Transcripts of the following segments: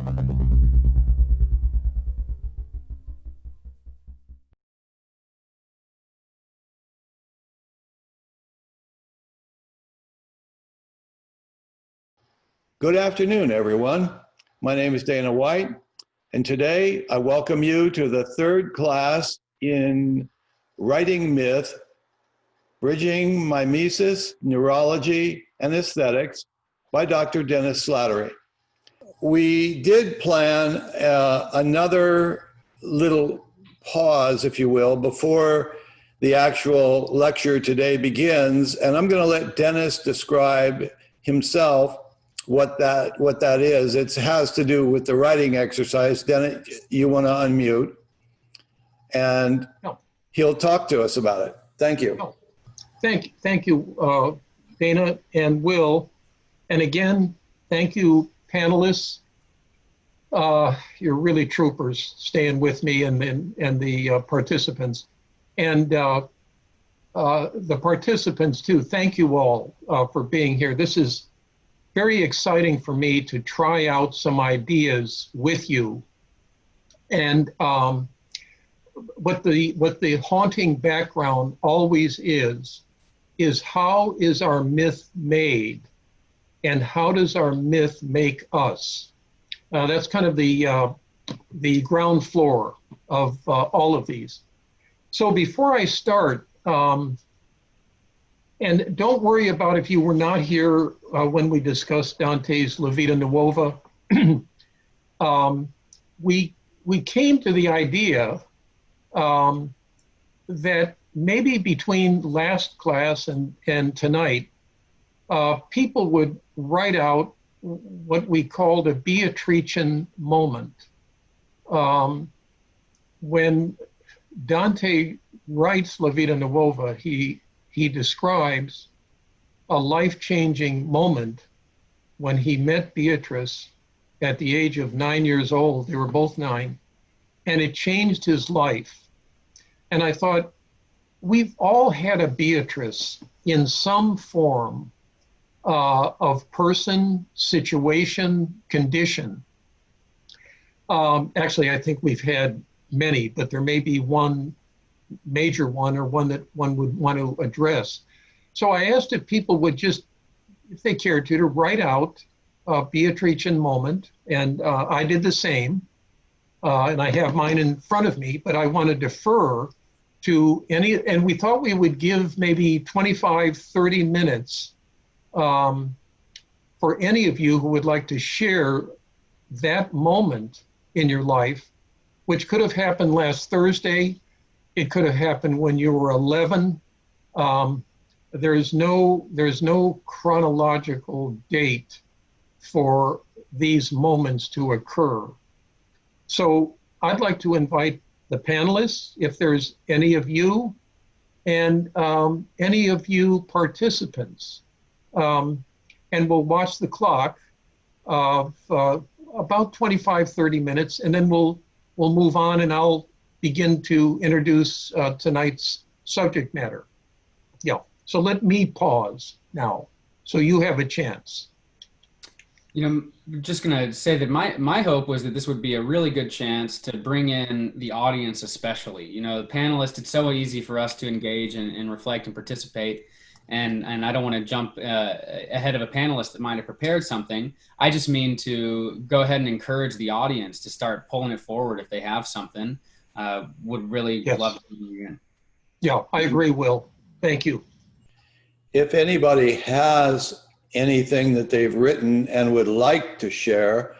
Good afternoon, everyone. My name is Dana White, and today I welcome you to the third class in Writing Myth, Bridging Mimesis, Neurology, and Aesthetics by Dr. Dennis Slattery. We did plan another little pause, if you will, before the actual lecture today begins, and I'm going to let Dennis describe himself what that is. It has to do with the writing exercise. Dennis, you want to unmute, and he'll talk to us about it. Thank you. No. Thank you, Dana and Will, and again, thank you, panelists. You're really troopers, staying with me, and the participants, and the participants too. Thank you all for being here. This is very exciting for me to try out some ideas with you. And what the haunting background always is how is our myth made, and how does our myth make us? That's kind of the ground floor of all of these. So before I start, and don't worry about if you were not here when we discussed Dante's La Vita Nuova. We came to the idea that maybe between last class and tonight, people would write out what we called a Beatricean moment. When Dante writes La Vita Nuova, he describes a life-changing moment when he met Beatrice at the age of 9 years old. They were both 9, and it changed his life. And I thought, we've all had a Beatrice in some form of person, situation, condition. Actually, I think we've had many, but there may be one major one, or one that one would want to address. So I asked if people would just, if they cared to write out a Beatricean moment, and I did the same, and I have mine in front of me, but I want to defer to any, and we thought we would give maybe 25, 30 minutes for any of you who would like to share that moment in your life, which could have happened last Thursday. It could have happened when you were 11. There's no chronological date for these moments to occur. So I'd like to invite the panelists, if there's any of you, and any of you participants. And we'll watch the clock of about 25, 30 minutes, and then we'll move on, and I'll begin to introduce tonight's subject matter. Yeah, so let me pause now, so you have a chance. You know, I'm just gonna say that my hope was that this would be a really good chance to bring in the audience especially. You know, the panelists, it's so easy for us to engage and reflect and participate, and I don't want to jump ahead of a panelist that might have prepared something. I just mean to go ahead and encourage the audience to start pulling it forward if they have something. Would really love to see you again. Yeah, I agree, Will. Thank you. If anybody has anything that they've written and would like to share,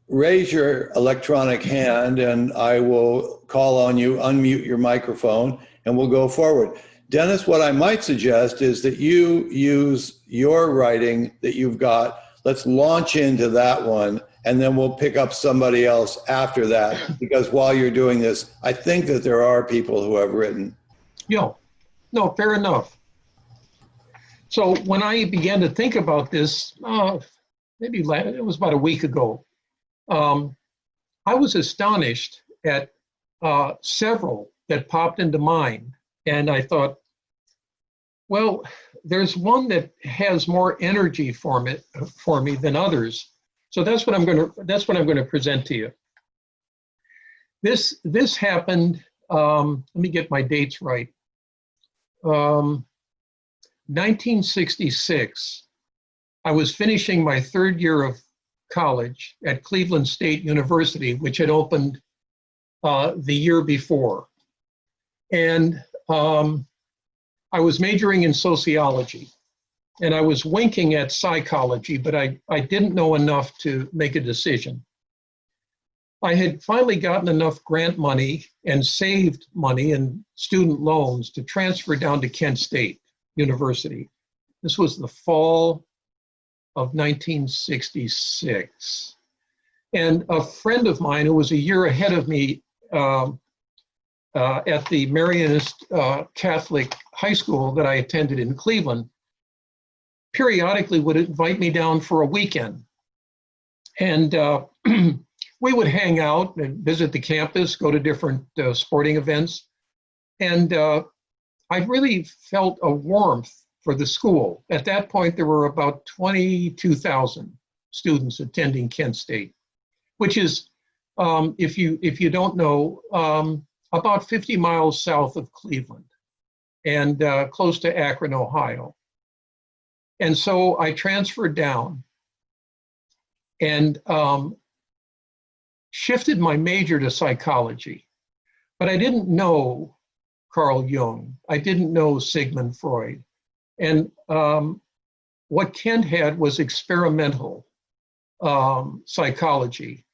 raise your electronic hand and I will call on you, unmute your microphone, and we'll go forward. Dennis, what I might suggest is that you use your writing that you've got. Let's launch into that one, and then we'll pick up somebody else after that, because while you're doing this, I think that there are people who have written. Yeah, no, fair enough. So when I began to think about this, maybe it was about a week ago, I was astonished at several that popped into mind. And I thought, well, there's one that has more energy for me than others. So that's what I'm going to present to you. This happened. Let me get my dates right. 1966. I was finishing my third year of college at Cleveland State University, which had opened the year before. And I was majoring in sociology. And I was winking at psychology, but I didn't know enough to make a decision. I had finally gotten enough grant money and saved money and student loans to transfer down to Kent State University. This was the fall of 1966. And a friend of mine who was a year ahead of me at the Marianist Catholic high school that I attended in Cleveland periodically would invite me down for a weekend. And we would hang out and visit the campus, go to different sporting events. And I really felt a warmth for the school. At that point, there were about 22,000 students attending Kent State, which is, if you don't know, about 50 miles south of Cleveland and close to Akron, Ohio. And so I transferred down and shifted my major to psychology. But I didn't know Carl Jung. I didn't know Sigmund Freud. And what Kent had was experimental psychology.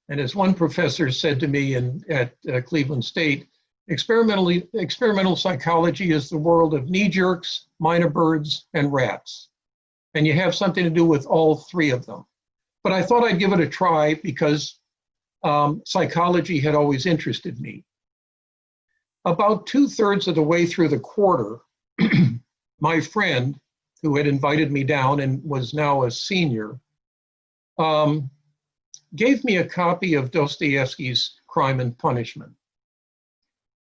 And as one professor said to me at Cleveland State, experimental psychology is the world of knee jerks, minor birds, and rats. And you have something to do with all three of them. But I thought I'd give it a try because psychology had always interested me. About 2/3 of the way through the quarter, my friend, who had invited me down and was now a senior, gave me a copy of Dostoevsky's Crime and Punishment.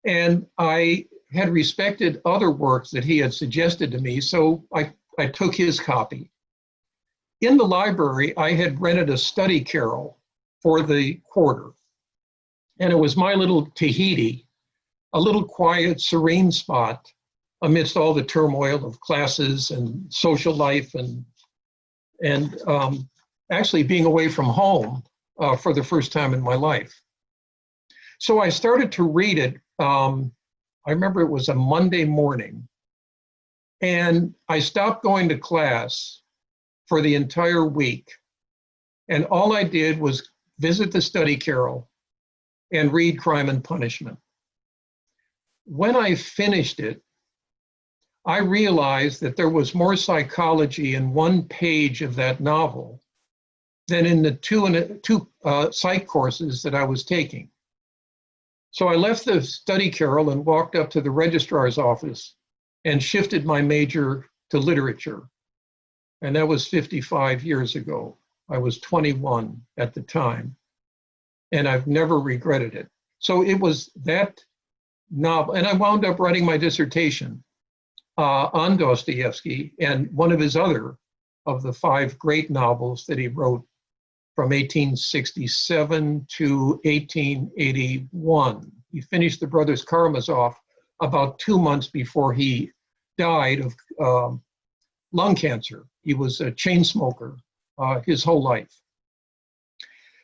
And I had respected other works that he had suggested to me, so I took his copy. In the library, I had rented a study carrel for the quarter. And it was my little Tahiti, a little quiet, serene spot amidst all the turmoil of classes and social life and actually being away from home for the first time in my life. So I started to read it. I remember it was a Monday morning, and I stopped going to class for the entire week. And all I did was visit the study carrel and read Crime and Punishment. When I finished it, I realized that there was more psychology in one page of that novel than in the two psych courses that I was taking. So I left the study carrel and walked up to the registrar's office and shifted my major to literature. And that was 55 years ago. I was 21 at the time, and I've never regretted it. So it was that novel, and I wound up writing my dissertation on Dostoevsky and one of his other of the 5 great novels that he wrote from 1867 to 1881. He finished The Brothers Karamazov about 2 months before he died of lung cancer. He was a chain smoker his whole life.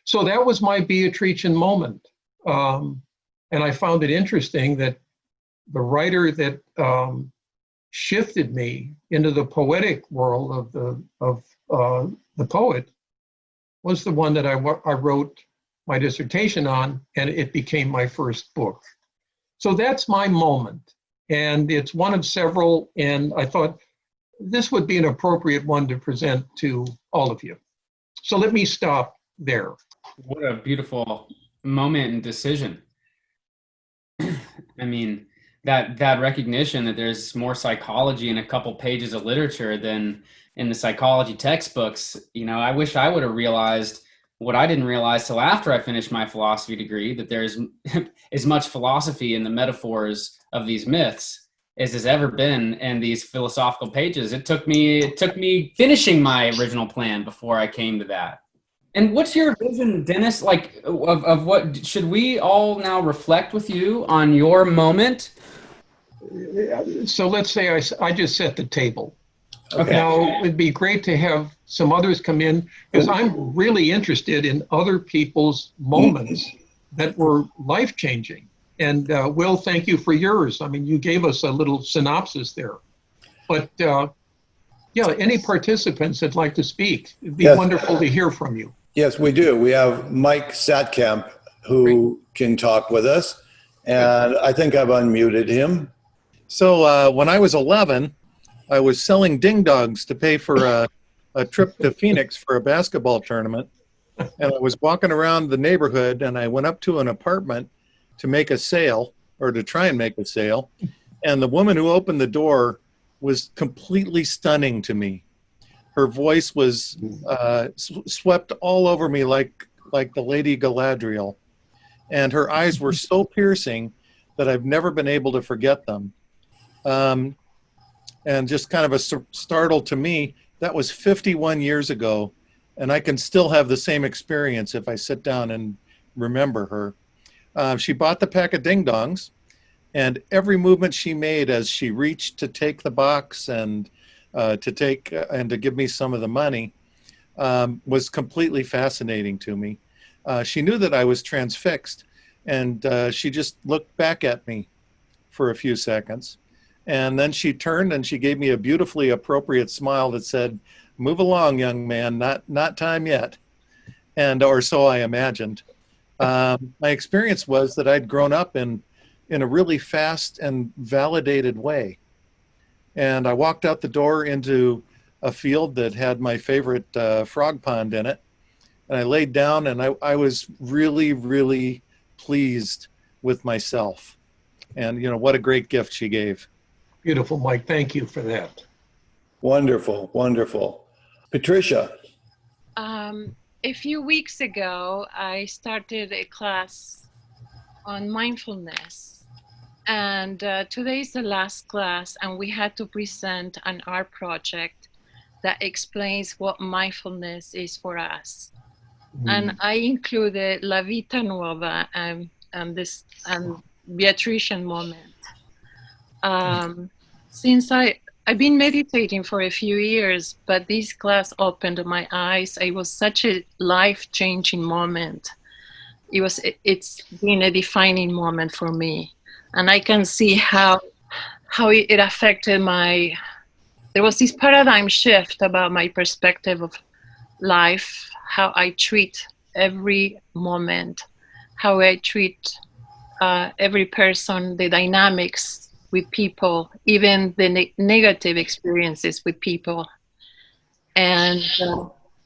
So that was my Beatricean moment. And I found it interesting that the writer that shifted me into the poetic world of the poet was the one that I wrote my dissertation on, and it became my first book. So that's my moment, and it's one of several, and I thought this would be an appropriate one to present to all of you. So let me stop there. What a beautiful moment and decision. I mean, that recognition that there's more psychology in a couple pages of literature than in the psychology textbooks. You know, I wish I would have realized what I didn't realize till after I finished my philosophy degree, that there's as much philosophy in the metaphors of these myths as has ever been in these philosophical pages. It took me finishing my original plan before I came to that. And what's your vision, Dennis, like of what should we all now reflect with you on your moment? So let's say I just set the table. Okay. Now, it'd be great to have some others come in, because I'm really interested in other people's moments that were life-changing. And Will, thank you for yours. I mean, you gave us a little synopsis there. But yeah, any participants that'd like to speak, it'd be wonderful to hear from you. Yes, we do. We have Mike Satkamp who can talk with us, and I think I've unmuted him. So when I was 11, I was selling ding dongs to pay for a trip to Phoenix for a basketball tournament. And I was walking around the neighborhood, and I went up to an apartment to make a sale, or to try and make a sale. And the woman who opened the door was completely stunning to me. Her voice was swept all over me like the Lady Galadriel. And her eyes were so piercing that I've never been able to forget them. And just kind of a startle to me, that was 51 years ago, and I can still have the same experience if I sit down and remember her. She bought the pack of ding-dongs, and every movement she made as she reached to take the box and to give me some of the money was completely fascinating to me. She knew that I was transfixed, and she just looked back at me for a few seconds. And then she turned and she gave me a beautifully appropriate smile that said, "Move along, young man, not time yet." Or so I imagined. My experience was that I'd grown up in a really fast and validated way. And I walked out the door into a field that had my favorite frog pond in it. And I laid down, and I was really, really pleased with myself. And, you know, what a great gift she gave. Beautiful, Mike. Thank you for that. Wonderful, wonderful. Patricia. A few weeks ago, I started a class on mindfulness. And today is the last class, and we had to present an art project that explains what mindfulness is for us. And I included La Vita Nuova and Beatrician moment. Since I've been meditating for a few years, but this class opened my eyes. It was such a life-changing moment. It's been a defining moment for me. And I can see how it affected there was this paradigm shift about my perspective of life, how I treat every moment, how I treat every person, the dynamics with people, even the negative experiences with people, and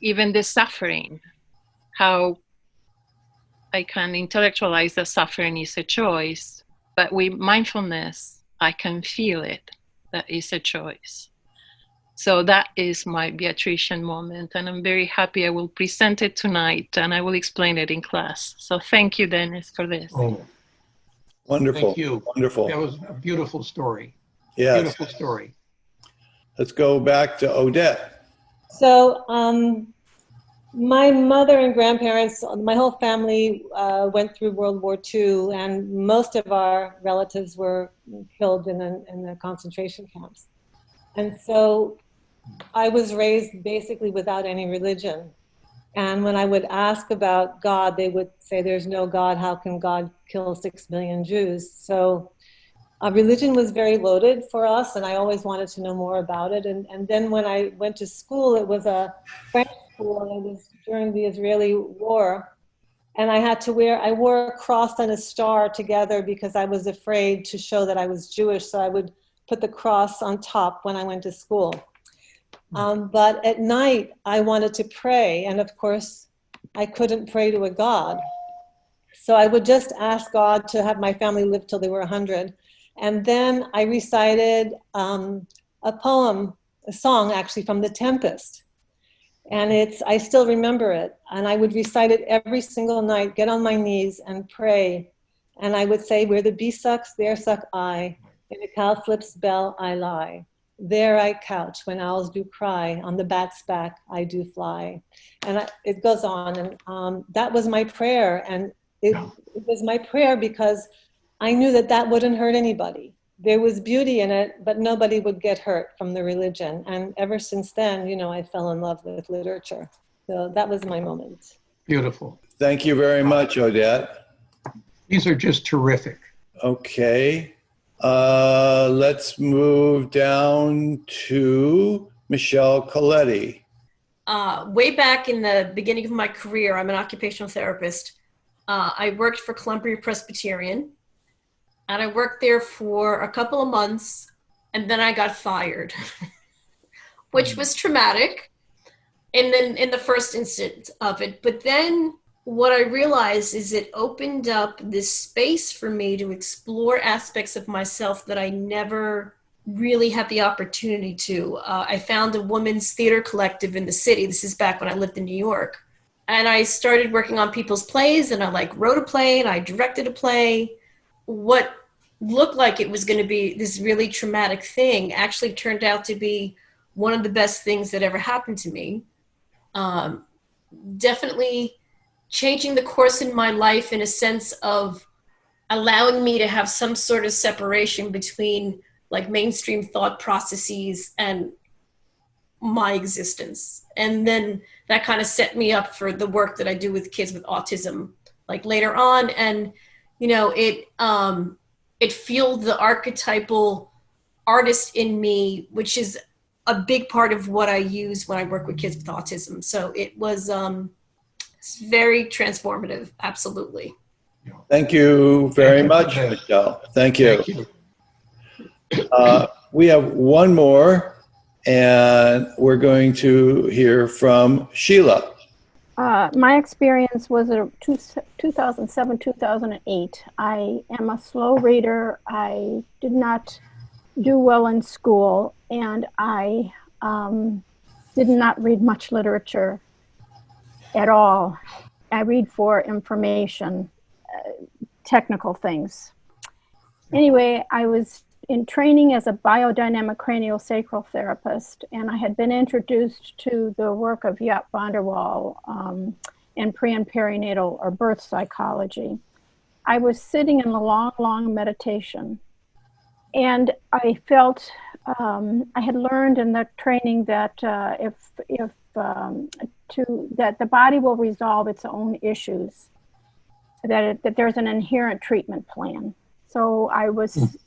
even the suffering, how I can intellectualize that suffering is a choice, but with mindfulness, I can feel it, that is a choice. So that is my Beatrician moment, and I'm very happy I will present it tonight, and I will explain it in class. So thank you, Dennis, for this. Oh. Wonderful. Thank you. Wonderful. That was a beautiful story. Yes. Beautiful story. Let's go back to Odette. So my mother and grandparents, my whole family went through World War II, and most of our relatives were killed in the concentration camps. And so I was raised basically without any religion. And when I would ask about God, they would say, "There's no God. How can God kill 6 million Jews?" So religion was very loaded for us, and I always wanted to know more about it. And then when I went to school, it was a French school, and it was during the Israeli war. And I wore a cross and a star together because I was afraid to show that I was Jewish. So I would put the cross on top when I went to school. But at night, I wanted to pray. And of course, I couldn't pray to a God. So I would just ask God to have my family live till they were 100. And then I recited a poem, a song actually from The Tempest. And I still remember it. And I would recite it every single night, get on my knees and pray. And I would say, "Where the bee sucks, there suck I. In a cowslip's bell I lie. there I couch when owls do cry, on the bat's back I do fly. And it goes on, and that was my prayer. And it was my prayer because I knew that that wouldn't hurt anybody. There was beauty in it, but nobody would get hurt from the religion. And ever since then, you know, I fell in love with literature. So that was my moment. Beautiful. Thank you very much, Odette. These are just terrific. Okay. Let's move down to Michelle Coletti. Way back in the beginning of my career, I'm an occupational therapist. I worked for Columbia Presbyterian, and I worked there for a couple of months, and then I got fired, which was traumatic. And then in the first instant of it, but then what I realized is it opened up this space for me to explore aspects of myself that I never really had the opportunity to. I found a women's theater collective in the city. This is back when I lived in New York. And I started working on people's plays, and I wrote a play and I directed a play. What looked like it was going to be this really traumatic thing actually turned out to be one of the best things that ever happened to me. Definitely changing the course in my life in a sense of allowing me to have some sort of separation between mainstream thought processes and my existence. And then that kind of set me up for the work that I do with kids with autism, later on. And, you know, it fueled the archetypal artist in me, which is a big part of what I use when I work with kids with autism. So it was very transformative. Absolutely. Thank you very much, Michelle. Thank you. Thank you. We have one more, and we're going to hear from Sheila. My experience was 2007, 2008. I am a slow reader. I did not do well in school, and I did not read much literature at all. I read for information, technical things. Anyway, I was in training as a biodynamic craniosacral therapist, and I had been introduced to the work of Jaap van der Wal and pre and perinatal or birth psychology. I was sitting in a long, long meditation, and I felt I had learned in the training that that the body will resolve its own issues, that there's an inherent treatment plan. So I was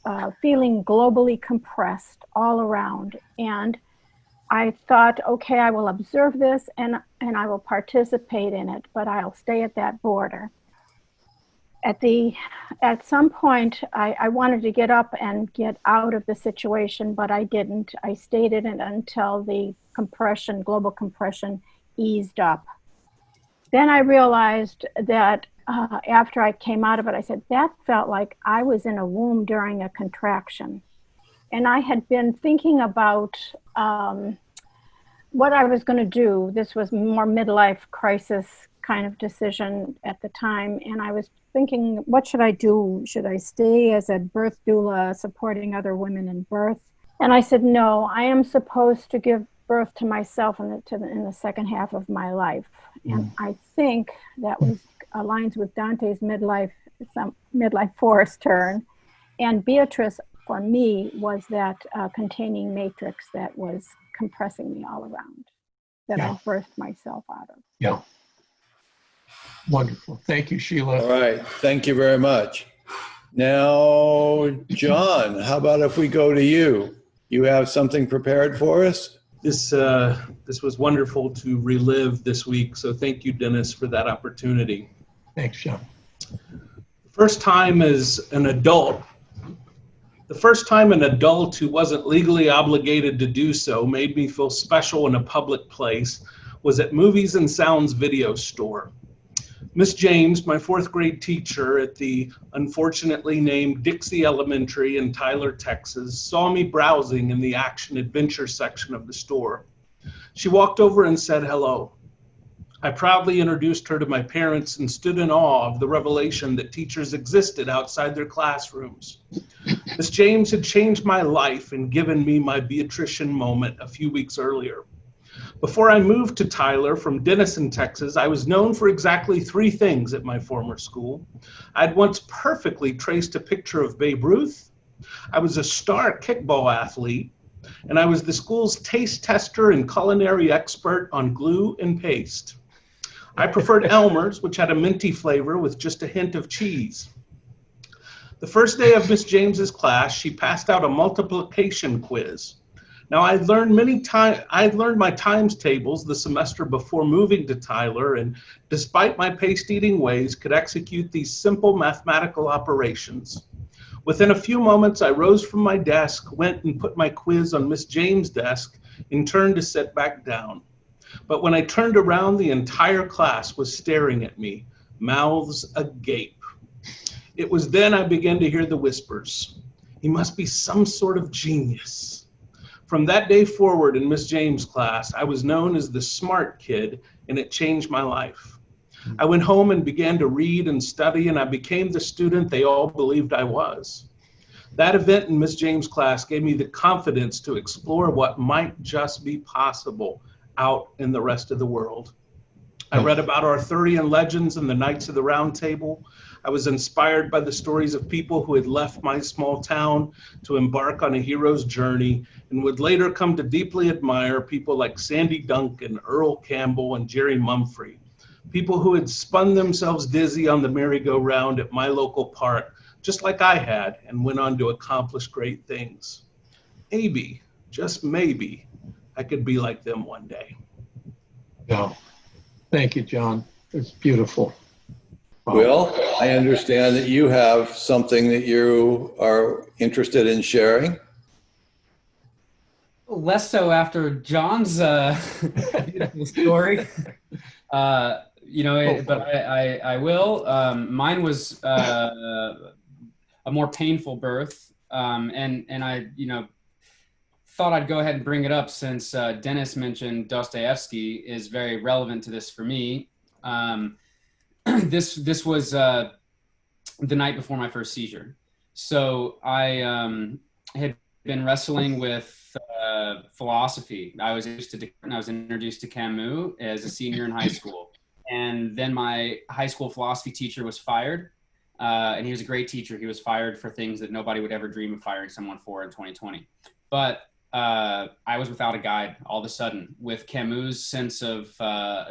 feeling globally compressed all around, and I thought, okay, I will observe this and I will participate in it, but I'll stay at that border. At some point, I wanted to get up and get out of the situation, but I didn't. I stayed in it until the global compression eased up. Then I realized that after I came out of it, I said, that felt like I was in a womb during a contraction. And I had been thinking about what I was going to do. This was more midlife crisis kind of decision at the time. And I was thinking, what should I do? Should I stay as a birth doula supporting other women in birth? And I said, no, I am supposed to give birth to myself in the second half of my life. And I think that aligns with Dante's midlife forest turn. And Beatrice, for me, was that containing matrix that was compressing me all around, that I birthed myself out of. Yeah. Wonderful. Thank you, Sheila. All right. Thank you very much. Now, John, how about if we go to you? You have something prepared for us? This was wonderful to relive this week. So thank you, Dennis, for that opportunity. Thanks, John. The first time an adult who wasn't legally obligated to do so made me feel special in a public place was at Movies and Sounds video store. Miss James, my fourth grade teacher at the unfortunately named Dixie Elementary in Tyler, Texas, saw me browsing in the action adventure section of the store. She walked over and said hello. I proudly introduced her to my parents and stood in awe of the revelation that teachers existed outside their classrooms. Miss James had changed my life and given me my Beatrician moment a few weeks earlier. Before I moved to Tyler from Denison, Texas, I was known for exactly 3 things at my former school. I'd once perfectly traced a picture of Babe Ruth. I was a star kickball athlete, and I was the school's taste tester and culinary expert on glue and paste. I preferred Elmer's, which had a minty flavor with just a hint of cheese. The first day of Miss James's class, she passed out a multiplication quiz. Now, I'd learned my times tables the semester before moving to Tyler, and despite my paste-eating ways, could execute these simple mathematical operations. Within a few moments, I rose from my desk, went and put my quiz on Miss James' desk, and turned to sit back down. But when I turned around, the entire class was staring at me, mouths agape. It was then I began to hear the whispers. He must be some sort of genius. From that day forward in Miss James' class, I was known as the smart kid, and it changed my life. I went home and began to read and study, and I became the student they all believed I was. That event in Miss James' class gave me the confidence to explore what might just be possible out in the rest of the world. I read about Arthurian legends and the Knights of the Round Table. I was inspired by the stories of people who had left my small town to embark on a hero's journey and would later come to deeply admire people like Sandy Duncan, Earl Campbell, and Jerry Mumphrey. People who had spun themselves dizzy on the merry-go-round at my local park, just like I had, and went on to accomplish great things. Maybe, just maybe, I could be like them one day. Yeah. Thank you, John. It's beautiful. Wow. Will, I understand that you have something that you are interested in sharing. Less so after John's beautiful story. But I will. Mine was a more painful birth, and I, thought I'd go ahead and bring it up since Dennis mentioned Dostoevsky is very relevant to this for me. This was the night before my first seizure. So I had been wrestling with philosophy. I was introduced to Camus as a senior in high school. And then my high school philosophy teacher was fired. And he was a great teacher. He was fired for things that nobody would ever dream of firing someone for in 2020. But I was without a guide all of a sudden, with Camus' sense of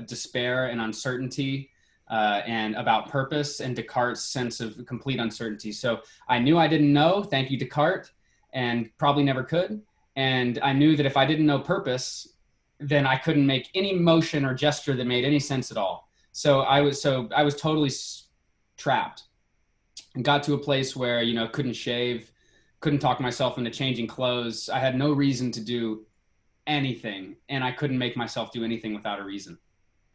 despair and uncertainty, and about purpose, and Descartes' sense of complete uncertainty. So I knew I didn't know, thank you Descartes, and probably never could. And I knew that if I didn't know purpose, then I couldn't make any motion or gesture that made any sense at all. So I was totally trapped, and got to a place where, couldn't shave, couldn't talk myself into changing clothes. I had no reason to do anything, and I couldn't make myself do anything without a reason.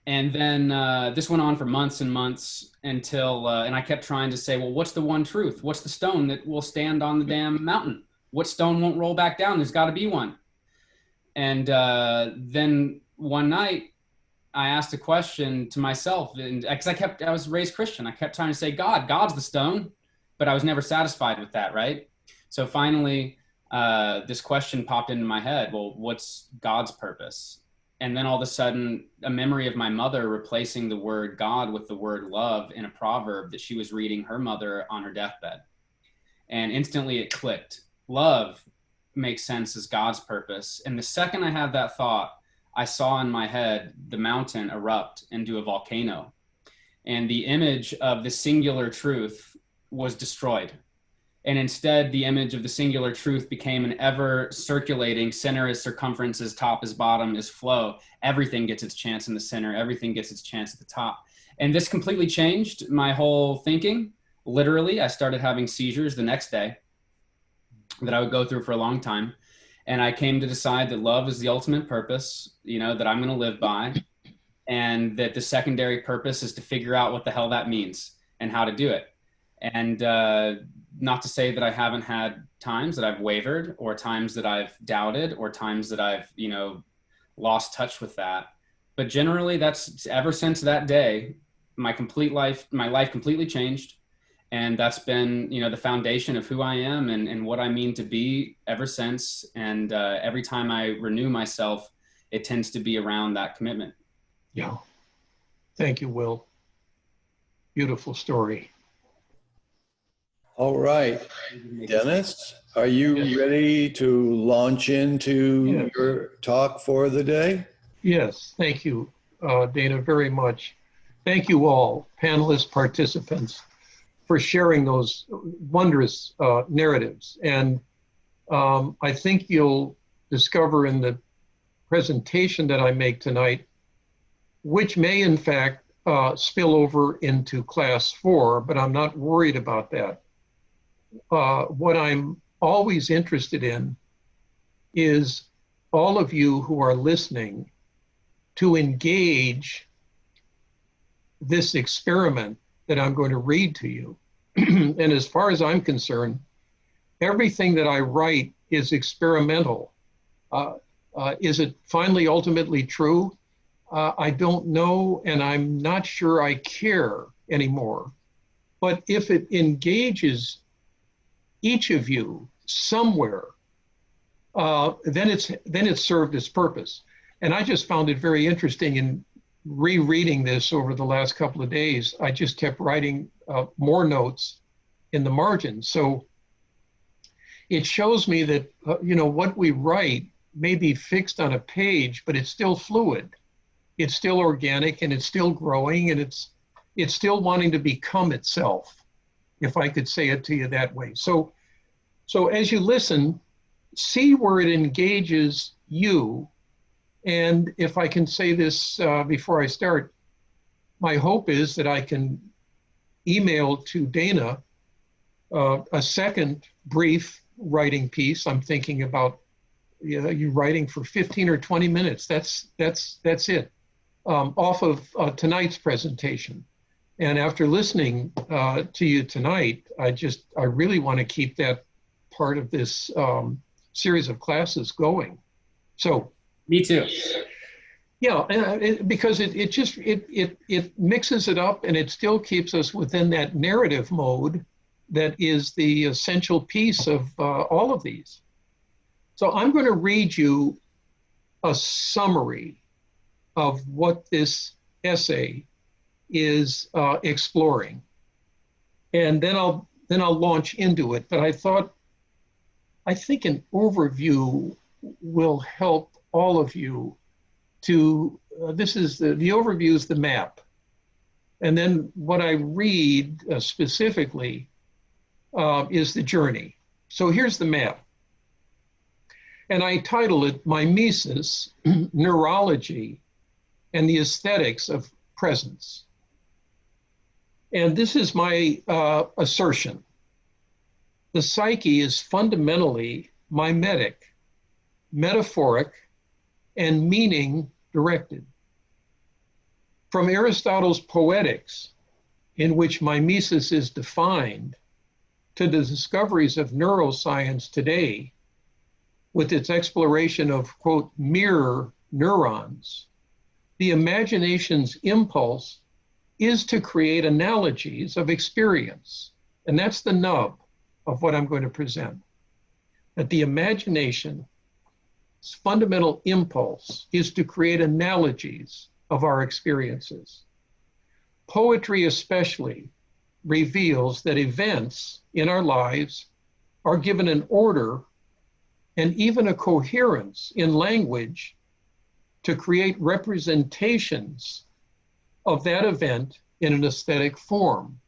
And then this went on for months and months until, and I kept trying to say, well, what's the one truth? What's the stone that will stand on the damn mountain? What stone won't roll back down? There's got to be one. And then one night I asked a question to myself, and because I was raised Christian, I kept trying to say, God's the stone, but I was never satisfied with that, right? So finally, this question popped into my head. Well, what's God's purpose? And then all of a sudden, a memory of my mother replacing the word God with the word love in a proverb that she was reading her mother on her deathbed. And instantly it clicked. Love makes sense as God's purpose. And the second I had that thought, I saw in my head the mountain erupt into a volcano. And the image of the singular truth was destroyed. And instead, the image of the singular truth became an ever circulating center is circumference, as top is bottom, is flow. Everything gets its chance in the center. Everything gets its chance at the top. And this completely changed my whole thinking. Literally, I started having seizures the next day that I would go through for a long time. And I came to decide that love is the ultimate purpose, that I'm going to live by. And that the secondary purpose is to figure out what the hell that means and how to do it. And not to say that I haven't had times that I've wavered, or times that I've doubted, or times that I've, lost touch with that. But generally, that's ever since that day, my life completely changed. And that's been, the foundation of who I am and what I mean to be ever since. And every time I renew myself, it tends to be around that commitment. Yeah. Thank you, Will. Beautiful story. All right. Dennis, are you ready to launch into your talk for the day? Yes, thank you, Dana, very much. Thank you all, panelists, participants, for sharing those wondrous narratives. And I think you'll discover in the presentation that I make tonight, which may in fact spill over into class 4, but I'm not worried about that. What I'm always interested in is all of you who are listening to engage this experiment that I'm going to read to you. And as far as I'm concerned, everything that I write is experimental. Is it finally ultimately true? I don't know, and I'm not sure I care anymore. But if it engages each of you somewhere, then it's served its purpose. And I just found it very interesting in rereading this over the last couple of days. I just kept writing more notes in the margins. So it shows me that, what we write may be fixed on a page, but it's still fluid. It's still organic, and it's still growing, and it's still wanting to become itself, if I could say it to you that way. So as you listen, see where it engages you. And if I can say this before I start, my hope is that I can email to Dana a second brief writing piece. I'm thinking about you writing for 15 or 20 minutes. That's it, off of tonight's presentation. And after listening to you tonight, I really want to keep that part of this series of classes going. So. Me too. Yeah, because it mixes it up, and it still keeps us within that narrative mode that is the essential piece of all of these. So I'm going to read you a summary of what this essay is exploring, and then I'll launch into it. But I think an overview will help all of you to, this is the overview is the map. And then what I read specifically is the journey. So here's the map. And I title it Mimesis, Neurology, and the Aesthetics of Presence. And this is my assertion. The psyche is fundamentally mimetic, metaphoric, and meaning directed. From Aristotle's Poetics, in which mimesis is defined, to the discoveries of neuroscience today, with its exploration of, quote, mirror neurons, the imagination's impulse is to create analogies of experience. And that's the nub of what I'm going to present. That the imagination's fundamental impulse is to create analogies of our experiences. Poetry especially reveals that events in our lives are given an order and even a coherence in language to create representations of that event in an aesthetic form.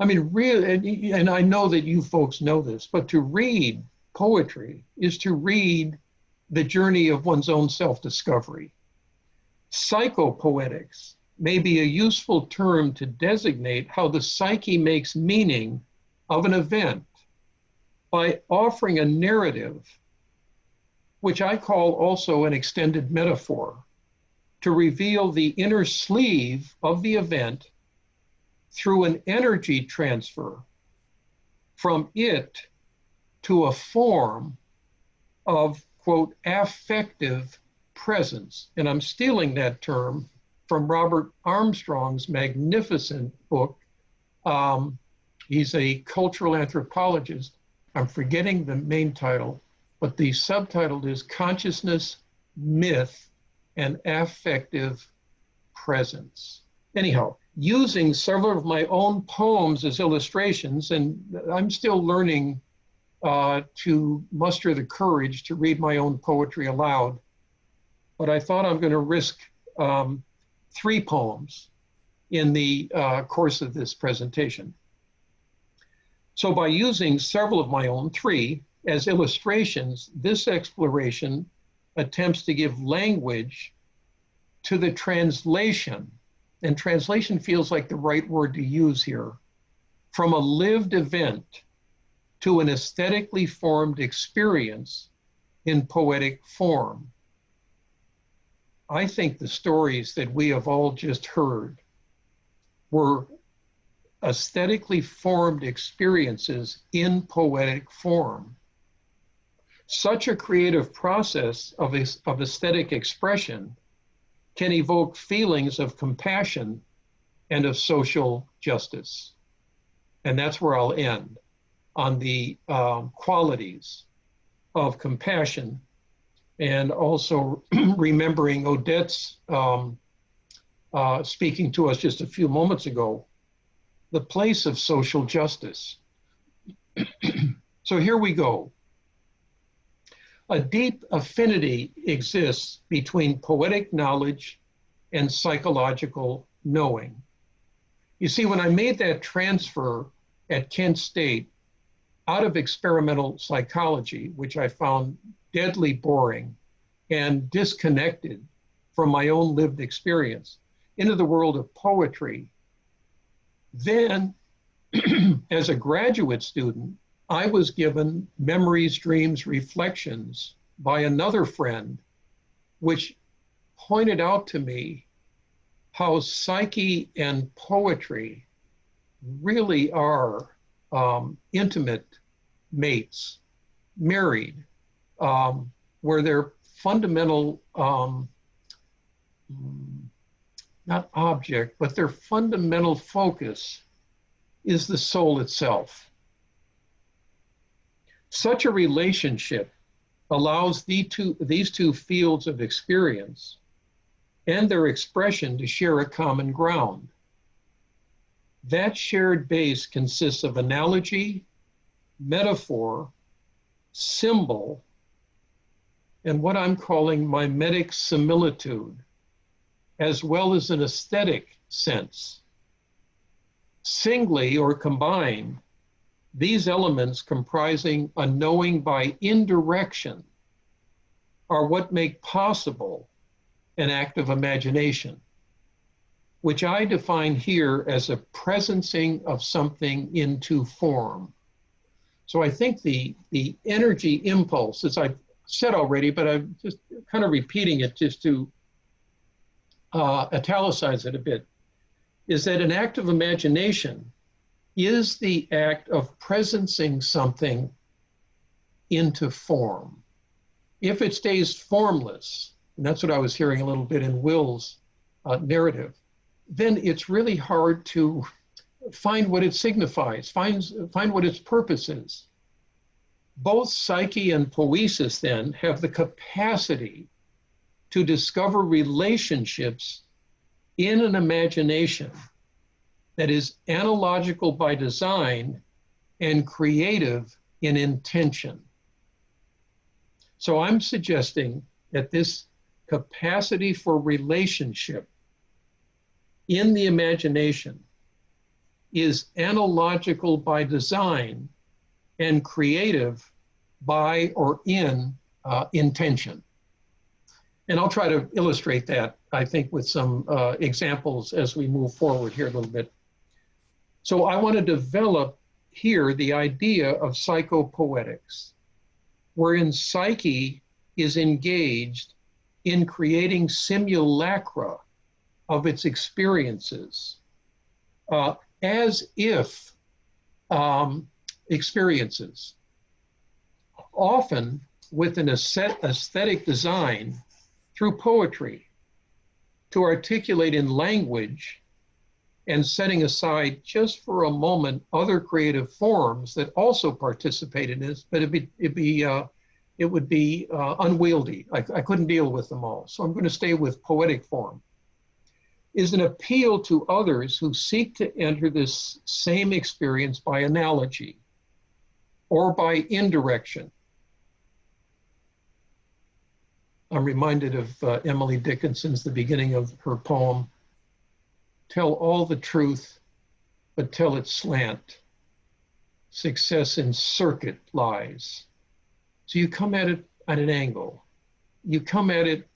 I mean, really, and I know that you folks know this, but to read poetry is to read the journey of one's own self-discovery. Psycho-poetics may be a useful term to designate how the psyche makes meaning of an event by offering a narrative, which I call also an extended metaphor, to reveal the inner sleeve of the event through an energy transfer from it to a form of, quote, affective presence. And I'm stealing that term from Robert Armstrong's magnificent book. He's a cultural anthropologist. I'm forgetting the main title, but the subtitle is Consciousness, Myth, and Affective Presence. Anyhow, using several of my own poems as illustrations, and I'm still learning to muster the courage to read my own poetry aloud, but I thought I'm going to risk 3 poems in the course of this presentation. So by using several of my own, 3, as illustrations, this exploration attempts to give language to the translation, and translation feels like the right word to use here, from a lived event to an aesthetically formed experience in poetic form. I think the stories that we have all just heard were aesthetically formed experiences in poetic form. Such a creative process of aesthetic expression can evoke feelings of compassion and of social justice. And that's where I'll end, on the qualities of compassion, and also remembering Odette's speaking to us just a few moments ago, the place of social justice. So here we go. A deep affinity exists between poetic knowledge and psychological knowing. You see, when I made that transfer at Kent State out of experimental psychology, which I found deadly boring and disconnected from my own lived experience, into the world of poetry, then as a graduate student, I was given Memories, Dreams, Reflections by another friend, which pointed out to me how psyche and poetry really are intimate mates, married, where their fundamental, not object, but their fundamental focus is the soul itself. Such a relationship allows these two fields of experience and their expression to share a common ground. That shared base consists of analogy, metaphor, symbol, and what I'm calling mimetic similitude, as well as an aesthetic sense. Singly or combined, these elements comprising a knowing by indirection are what make possible an act of imagination, which I define here as a presencing of something into form. So I think the energy impulse, as I've said already, but I'm just kind of repeating it just to italicize it a bit, is that an act of imagination is the act of presencing something into form. If it stays formless, and that's what I was hearing a little bit in Will's narrative, then it's really hard to find what it signifies, find what its purpose is. Both psyche and poesis then have the capacity to discover relationships in an imagination that is analogical by design and creative in intention. So I'm suggesting that this capacity for relationship in the imagination is analogical by design and creative by or in intention. And I'll try to illustrate that, I think, with some examples as we move forward here a little bit. So I want to develop here the idea of psycho-poetics, wherein psyche is engaged in creating simulacra of its experiences, as if experiences, often with an aesthetic design through poetry to articulate in language, and setting aside just for a moment other creative forms that also participate in this, but it would be unwieldy. I couldn't deal with them all. So I'm going to stay with poetic form, is an appeal to others who seek to enter this same experience by analogy or by indirection. I'm reminded of Emily Dickinson's, the beginning of her poem, "Tell all the truth, but tell it slant. Success in circuit lies." So you come at it at an angle. You come at it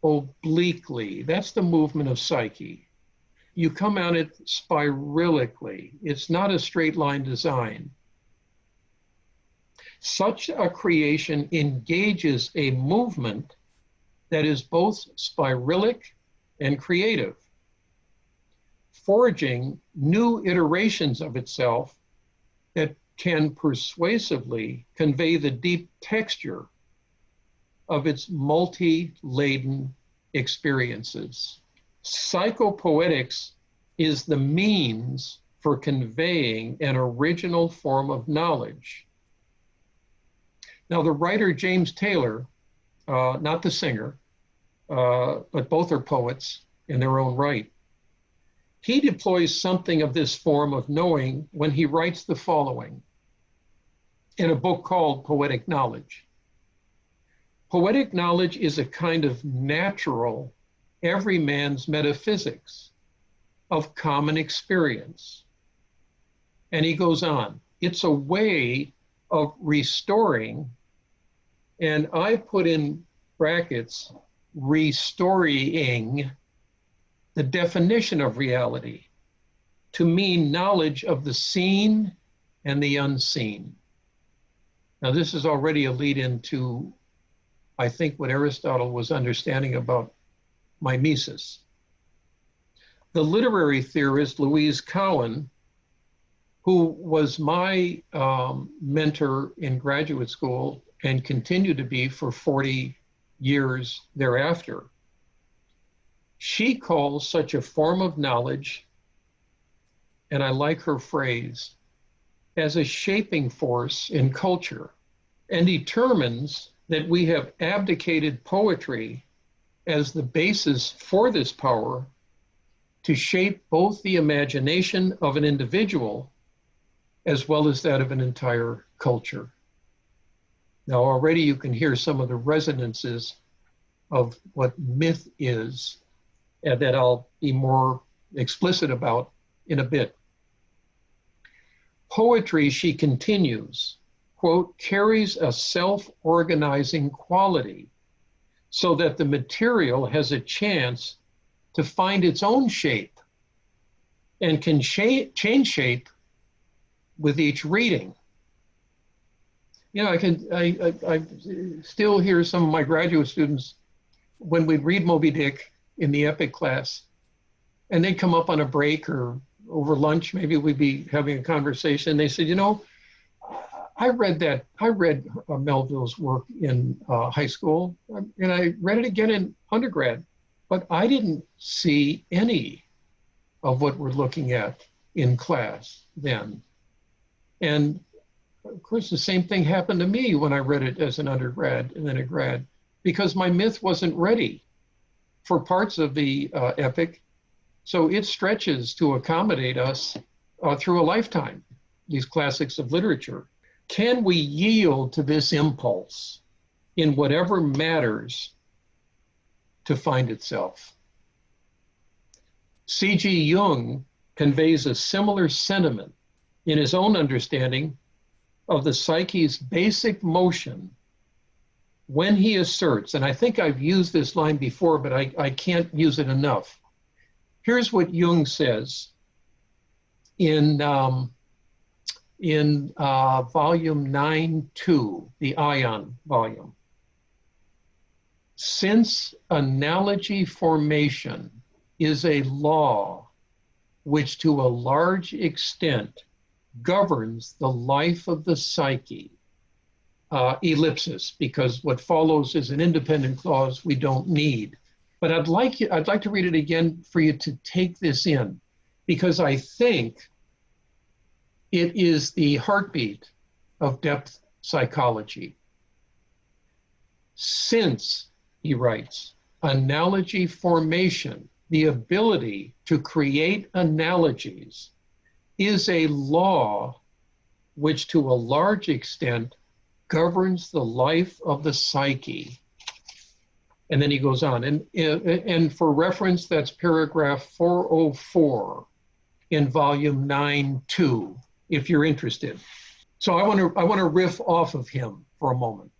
obliquely. That's the movement of psyche. You come at it spiralically. It's not a straight line design. Such a creation engages a movement that is both spiralic and creative, forging new iterations of itself that can persuasively convey the deep texture of its multi-laden experiences. Psycho-poetics is the means for conveying an original form of knowledge. Now, the writer James Taylor, not the singer, but both are poets in their own right, he deploys something of this form of knowing when he writes the following in a book called Poetic Knowledge. Poetic knowledge is a kind of natural, every man's metaphysics of common experience. And he goes on, it's a way of restoring, and I put in brackets, restoring the definition of reality to mean knowledge of the seen and the unseen. Now, this is already a lead into, I think, what Aristotle was understanding about mimesis. The literary theorist Louise Cowan, who was my mentor in graduate school and continued to be for 40 years thereafter, she calls such a form of knowledge, and I like her phrase, as a shaping force in culture, and determines that we have abdicated poetry as the basis for this power to shape both the imagination of an individual as well as that of an entire culture. Now, already you can hear some of the resonances of what myth is, and that I'll be more explicit about in a bit. Poetry, she continues, quote, carries a self-organizing quality so that the material has a chance to find its own shape and can change shape with each reading. You know, I still hear some of my graduate students, when we read Moby Dick in the epic class, and they come up on a break or over lunch, maybe we'd be having a conversation. They said, you know, I read Melville's work in high school, and I read it again in undergrad, but I didn't see any of what we're looking at in class then. And of course, the same thing happened to me when I read it as an undergrad and then a grad, because my myth wasn't ready for parts of the epic. So it stretches to accommodate us through a lifetime, these classics of literature. Can we yield to this impulse in whatever matters to find itself? C.G. Jung conveys a similar sentiment in his own understanding of the psyche's basic motion when he asserts, and I think I've used this line before, but I can't use it enough. Here's what Jung says in volume 9.2, the Ion volume. Since analogy formation is a law which to a large extent governs the life of the psyche, ellipsis, because what follows is an independent clause we don't need. But I'd like to read it again for you to take this in, because I think it is the heartbeat of depth psychology. Since, he writes, analogy formation, the ability to create analogies, is a law which to a large extent governs the life of the psyche. And then he goes on, and for reference, that's paragraph 404 in volume 9-2, if you're interested. So I want to riff off of him for a moment.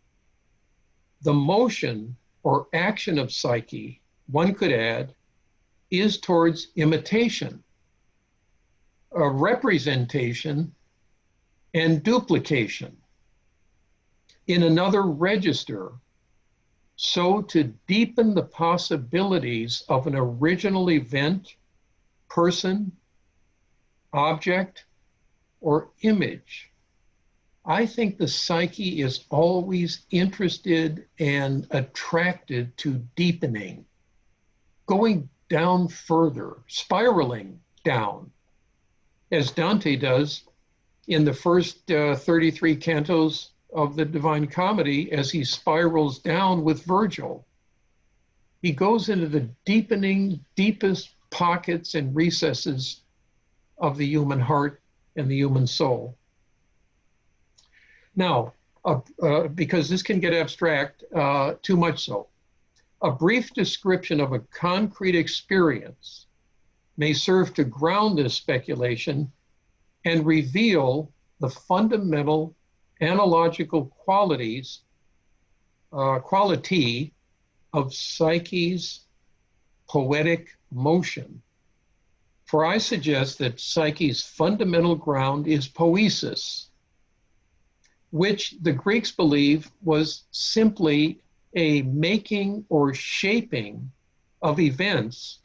The motion or action of psyche, one could add, is towards imitation, a representation, and duplication. In another register, so to deepen the possibilities of an original event, person, object, or image. I think the psyche is always interested and attracted to deepening, going down further, spiraling down, as Dante does in the first 33 cantos of the Divine Comedy as he spirals down with Virgil. He goes into the deepening, deepest pockets and recesses of the human heart and the human soul. Now, because this can get abstract, too much so, a brief description of a concrete experience may serve to ground this speculation and reveal the fundamental analogical quality of psyche's poetic motion. For I suggest that psyche's fundamental ground is poesis, which the Greeks believe was simply a making or shaping of events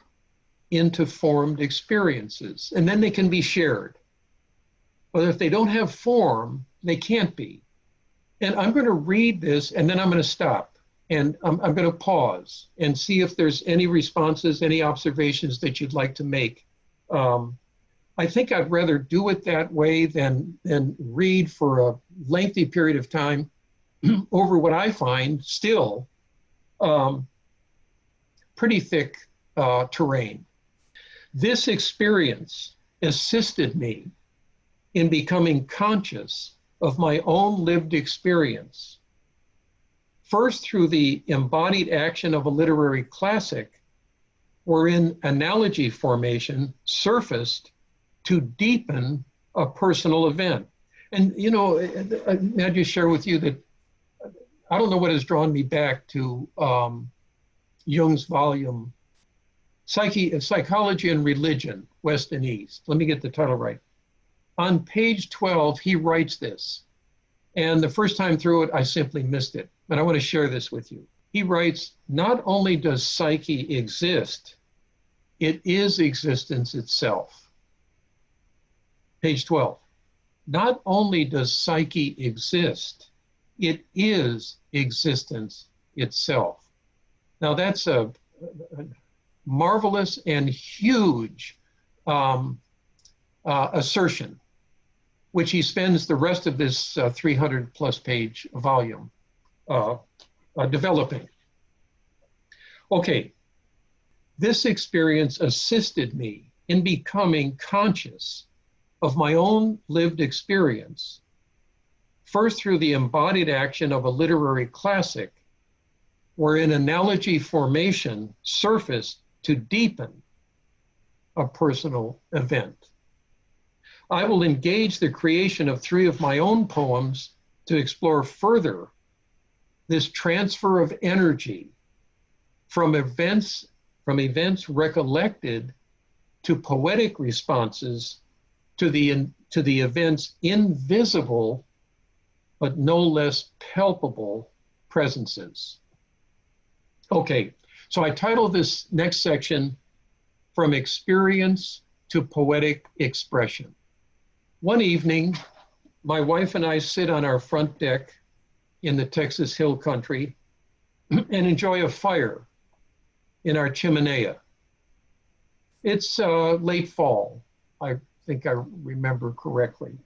into formed experiences. And then they can be shared. But if they don't have form, they can't be. And I'm going to read this, and then I'm going to stop. And I'm going to pause and see if there's any responses, any observations that you'd like to make. I think I'd rather do it that way than read for a lengthy period of time over what I find still pretty thick terrain. This experience assisted me in becoming conscious of my own lived experience. First, through the embodied action of a literary classic, wherein analogy formation surfaced to deepen a personal event. And, you know, I'd just share with you that I don't know what has drawn me back to Jung's volume, Psychology and Religion, West and East. Let me get the title right. On page 12, he writes this. And the first time through it, I simply missed it. But I want to share this with you. He writes, not only does psyche exist, it is existence itself. Page 12. Not only does psyche exist, it is existence itself. Now that's a marvelous and huge assertion, which he spends the rest of this 300 plus page volume developing. Okay, this experience assisted me in becoming conscious of my own lived experience, first through the embodied action of a literary classic, wherein analogy formation surfaced to deepen a personal event. I will engage the creation of 3 of my own poems to explore further this transfer of energy from events recollected to poetic responses to the event's invisible but no less palpable presences. Okay, so I titled this next section, From Experience to Poetic Expression. One evening, my wife and I sit on our front deck in the Texas Hill Country and enjoy a fire in our chimenea. It's late fall, I think I remember correctly.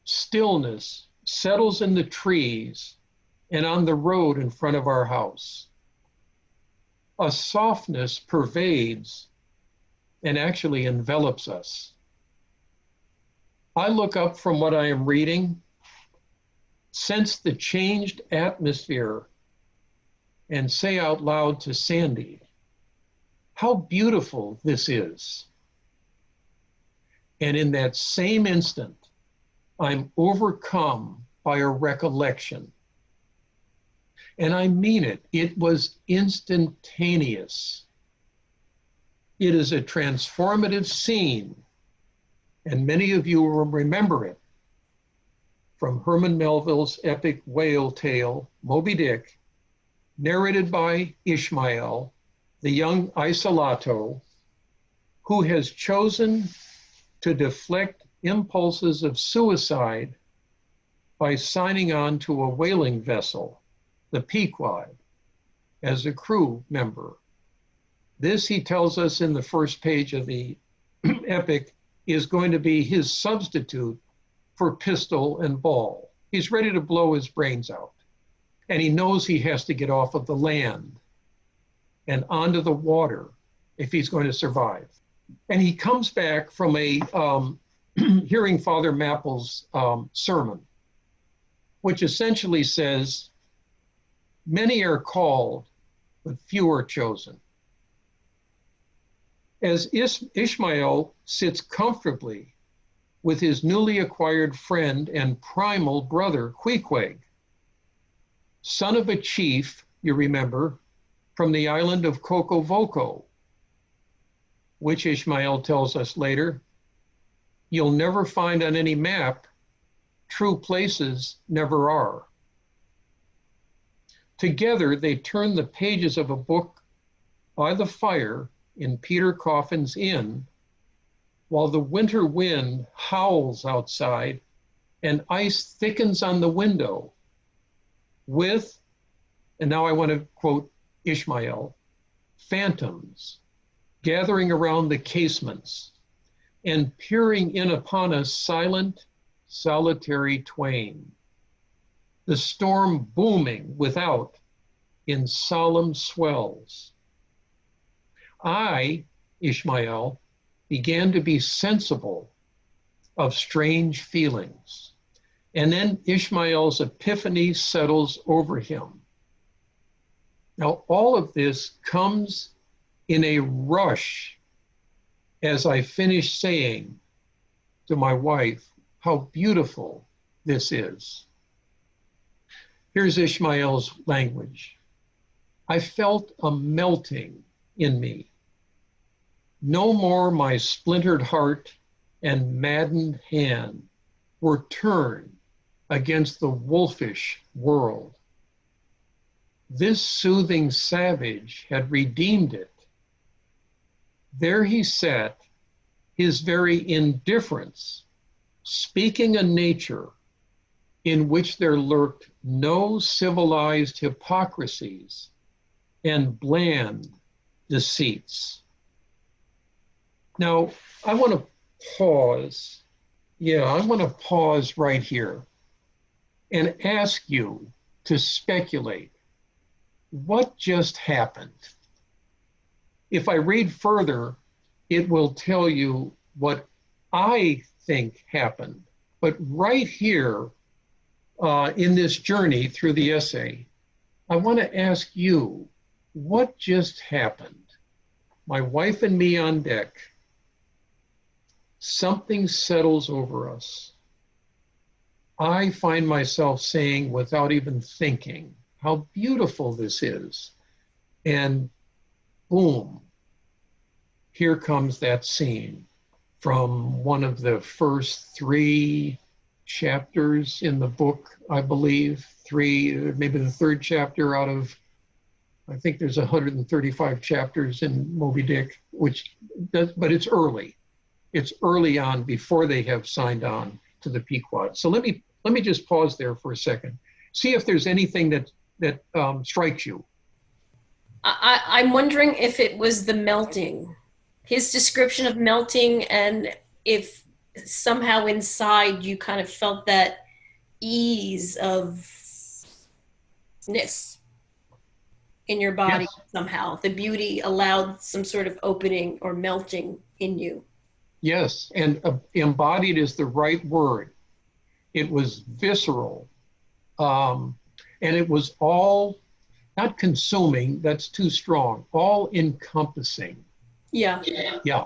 Stillness settles in the trees and on the road in front of our house. A softness pervades and actually envelops us. I look up from what I am reading, sense the changed atmosphere, and say out loud to Sandy, how beautiful this is. And in that same instant, I'm overcome by a recollection. And I mean it, it was instantaneous. It is a transformative scene, and many of you will remember it from Herman Melville's epic whale tale, Moby Dick, narrated by Ishmael, the young isolato, who has chosen to deflect impulses of suicide by signing on to a whaling vessel, the Pequod, as a crew member. This, he tells us in the first page of the epic, is going to be his substitute for pistol and ball. He's ready to blow his brains out. And he knows he has to get off of the land and onto the water if he's going to survive. And he comes back from a hearing Father Mapple's sermon, which essentially says, many are called, but few are chosen. As Ishmael sits comfortably with his newly acquired friend and primal brother, Queequeg, son of a chief, you remember, from the island of Cocovoco, which Ishmael tells us later, you'll never find on any map, true places never are. Together, they turn the pages of a book by the fire in Peter Coffin's inn, while the winter wind howls outside and ice thickens on the window with, and now I want to quote Ishmael, phantoms gathering around the casements and peering in upon us silent, solitary twain. The storm booming without in solemn swells. I, Ishmael, began to be sensible of strange feelings. And then Ishmael's epiphany settles over him. Now, all of this comes in a rush as I finish saying to my wife, how beautiful this is. Here's Ishmael's language. I felt a melting in me. No more my splintered heart and maddened hand were turned against the wolfish world. This soothing savage had redeemed it. There he sat, his very indifference, speaking a nature in which there lurked no civilized hypocrisies and bland deceits. Now, I want to pause. I want to pause right here and ask you to speculate. What just happened? If I read further, it will tell you what I think happened. But right here in this journey through the essay, I want to ask you, what just happened? My wife and me on deck, something settles over us. I find myself saying, without even thinking, how beautiful this is. And boom, here comes that scene from one of the first 3 chapters in the book, I believe, 3, maybe the 3rd chapter out of, I think there's 135 chapters in Moby Dick, which does, but it's early. It's early on before they have signed on to the Pequod. So let me just pause there for a second. see if there's anything that strikes you. I'm wondering if it was the melting, his description of melting, and if somehow inside you kind of felt that ease of ness in your body. Yes. Somehow the beauty allowed some sort of opening or melting in you. Yes, and embodied is the right word. It was visceral, and it was all, not consuming, that's too strong, all encompassing. Yeah. Yeah.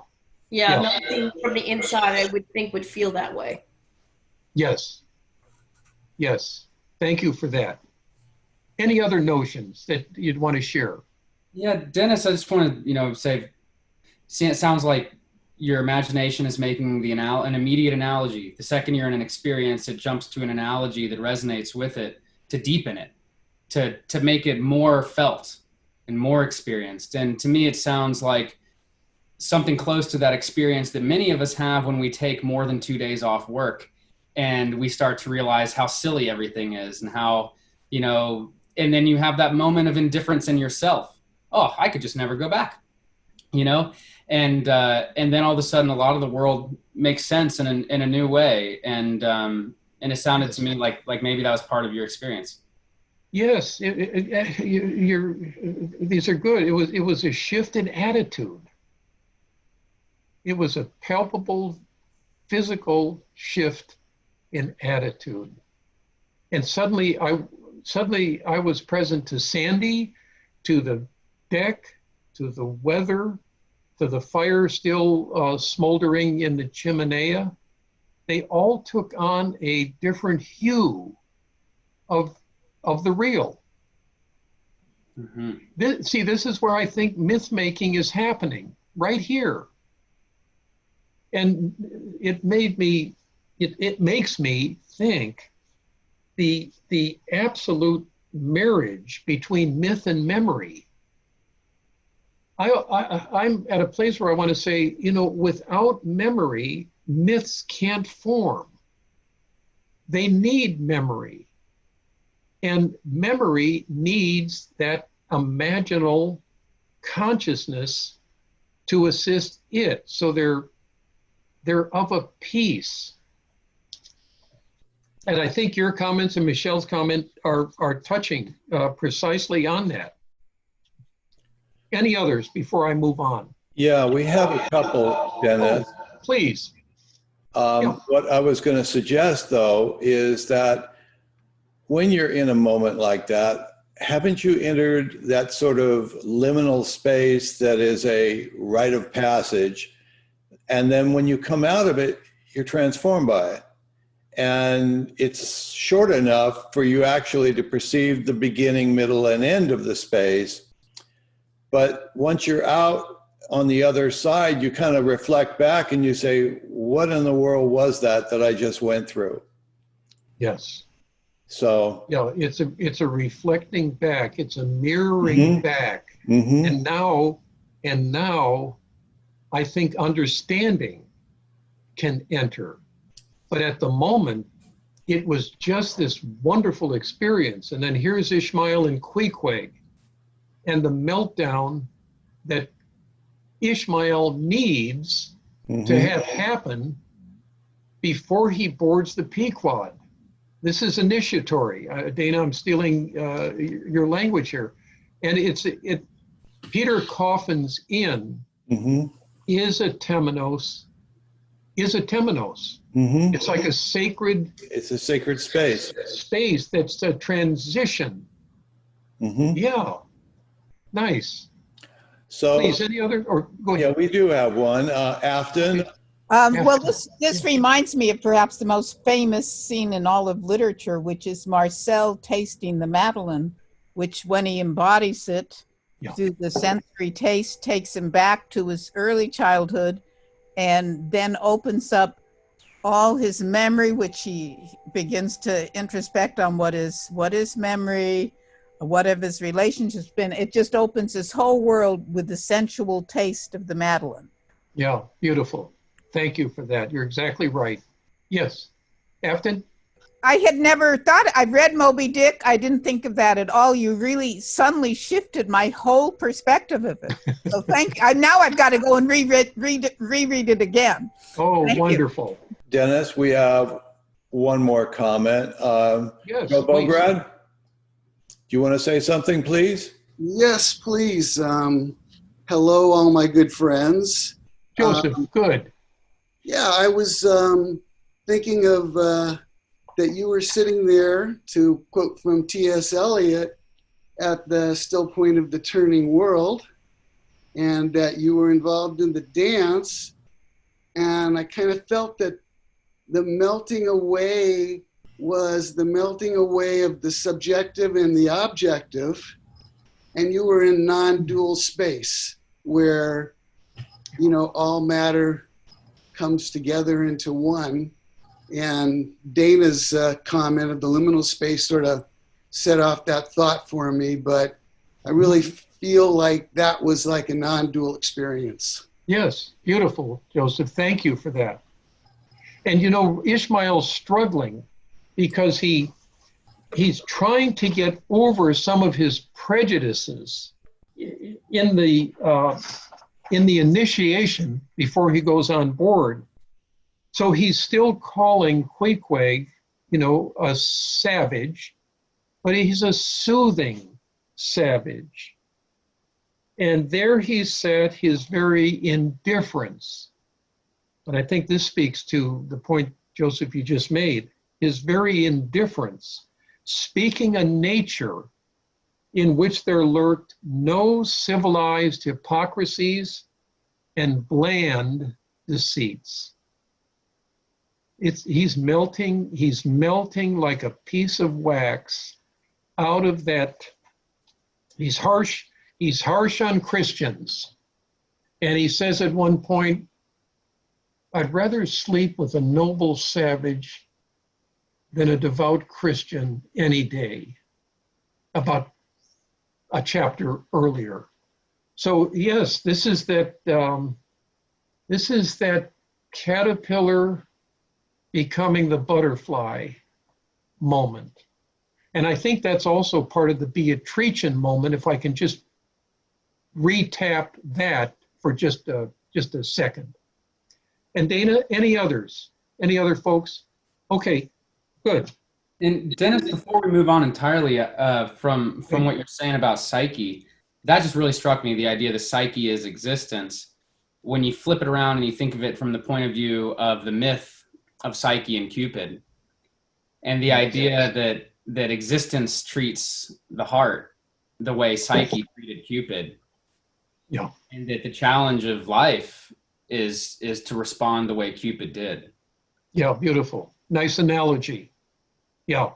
Yeah, melting from the inside, I would think would feel that way. Yes. Yes. Thank you for that. Any other notions that you'd want to share? Yeah, Dennis, I just want to, say, it sounds like your imagination is making an immediate analogy. The second you're in an experience, it jumps to an analogy that resonates with it to deepen it, to make it more felt and more experienced. And to me, it sounds like something close to that experience that many of us have when we take more than 2 days off work and we start to realize how silly everything is and how, and then you have that moment of indifference in yourself. Oh, I could just never go back, and then all of a sudden a lot of the world makes sense in a new way. And it sounded to me like maybe that was part of your experience. Yes, these are good. It was a shift in attitude. It was a palpable physical shift in attitude. And suddenly I was present to Sandy, to the deck, to the weather, to the fire still smoldering in the chimenea. They all took on a different hue of the real. Mm-hmm. This is where I think myth making is happening, right here. And it makes me think the absolute marriage between myth and memory. I'm at a place where I want to say, without memory, myths can't form. They need memory. And memory needs that imaginal consciousness to assist it. So they're of a piece. And I think your comments and Michelle's comment are touching precisely on that. Any others before I move on? Yeah, we have a couple, Dennis. Oh, please. What I was going to suggest, though, is that when you're in a moment like that, haven't you entered that sort of liminal space that is a rite of passage? And then when you come out of it, you're transformed by it. And it's short enough for you actually to perceive the beginning, middle, and end of the space. But once you're out on the other side, you kind of reflect back and you say, what in the world was that I just went through? Yes. So yeah, it's a reflecting back. It's a mirroring back. Mm-hmm. And now I think understanding can enter. But at the moment, it was just this wonderful experience. And then here's Ishmael and Queequeg and the meltdown that Ishmael needs to have happen before he boards the Pequod. This is initiatory. Dana, I'm stealing your language here. And Peter Coffin's inn is a temenos. It's like a sacred. It's a sacred space. Space that's a transition. Yeah, nice. So, please, any other, or go ahead. Yeah, we do have one. Afton. Well, this reminds me of perhaps the most famous scene in all of literature, which is Marcel tasting the Madeleine, which when he embodies it through the sensory taste, takes him back to his early childhood and then opens up all his memory, which he begins to introspect on what is memory, what have his relationships been. It just opens his whole world with the sensual taste of the Madeleine. Yeah, beautiful. Thank you for that. You're exactly right. Yes. Afton? I had never thought, I've read Moby Dick. I didn't think of that at all. You really suddenly shifted my whole perspective of it. So thank you. Now I've got to go and reread it again. Oh, Thank wonderful. you. Dennis, we have one more comment. Yes, Joe please. Bograd, do you want to say something, please? Yes, please. Hello, all my good friends. Joseph, good. Yeah, I was thinking of that you were sitting there, to quote from T.S. Eliot, at the still point of the turning world, and that you were involved in the dance. And I kind of felt that the melting away was the melting away of the subjective and the objective. And you were in non-dual space where, you know, all matter comes together into one. And Dana's comment of the liminal space sort of set off that thought for me, but I really feel like that was like a non-dual experience. Yes, beautiful, Joseph. Thank you for that. And you know, Ishmael's struggling because he's trying to get over some of his prejudices in the initiation before he goes on board. So he's still calling Queequeg, you know, a savage, but he's a soothing savage. And there he said his very indifference. And I think this speaks to the point, Joseph, you just made, his very indifference, speaking a nature in which there lurked no civilized hypocrisies and bland deceits. He's melting like a piece of wax out of that. He's harsh on Christians. And he says at one point, I'd rather sleep with a noble savage than a devout Christian any day, about a chapter earlier. So yes, this is that caterpillar becoming the butterfly moment. And I think that's also part of the Beatricean moment, if I can just retap that for just a second. And Dana, any others? Any other folks? Okay, good. And Dennis, before we move on entirely from what you're saying about psyche, that just really struck me, the idea that psyche is existence. When you flip it around and you think of it from the point of view of the myth of Psyche and Cupid, and the idea that existence treats the heart the way Psyche treated Cupid. Yeah. And that the challenge of life is to respond the way Cupid did. Yeah, beautiful. Nice analogy. Yeah.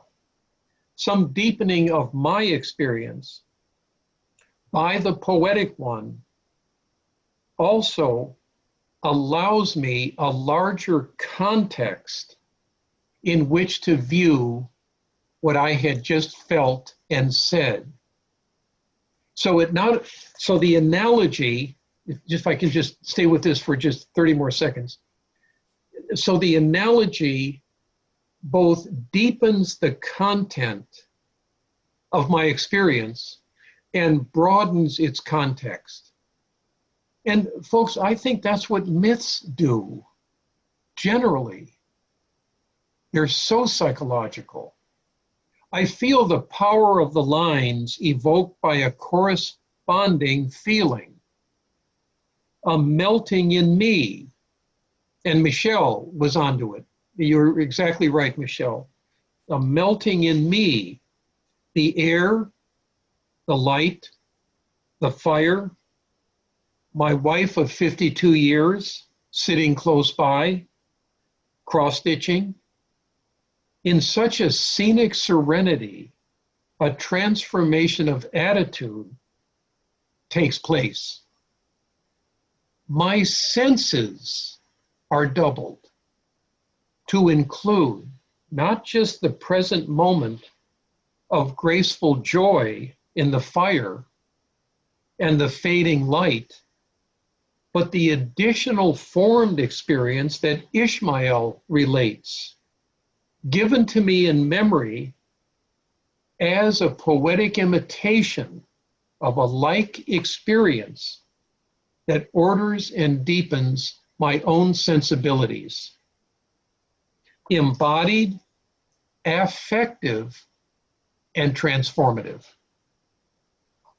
Some deepening of my experience by the poetic one also allows me a larger context in which to view what I had just felt and said. So the analogy, if I can just stay with this for just 30 more seconds. So the analogy both deepens the content of my experience and broadens its context. And folks, I think that's what myths do, generally. They're so psychological. I feel the power of the lines evoked by a corresponding feeling, a melting in me. And Michelle was onto it. You're exactly right, Michelle. A melting in me, the air, the light, the fire, my wife of 52 years sitting close by, cross-stitching. In such a scenic serenity, a transformation of attitude takes place. My senses are doubled to include not just the present moment of graceful joy in the fire and the fading light, but the additional formed experience that Ishmael relates, given to me in memory as a poetic imitation of a like experience that orders and deepens my own sensibilities. Embodied, affective, and transformative.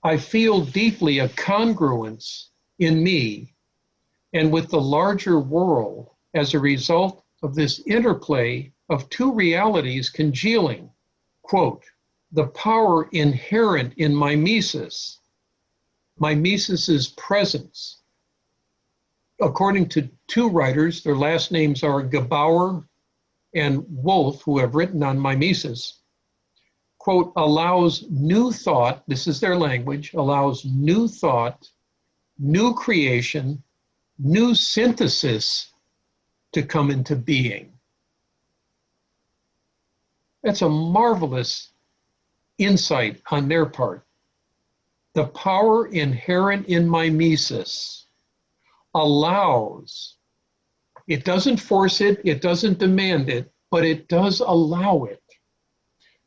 I feel deeply a congruence in me and with the larger world as a result of this interplay of two realities congealing. Quote, the power inherent in mimesis, mimesis's presence. According to two writers, their last names are Gebauer and Wolf, who have written on mimesis, quote, allows new thought, this is their language, allows new thought, new creation, new synthesis to come into being. That's a marvelous insight on their part. The power inherent in mimesis allows, it doesn't force it, it doesn't demand it, but it does allow it.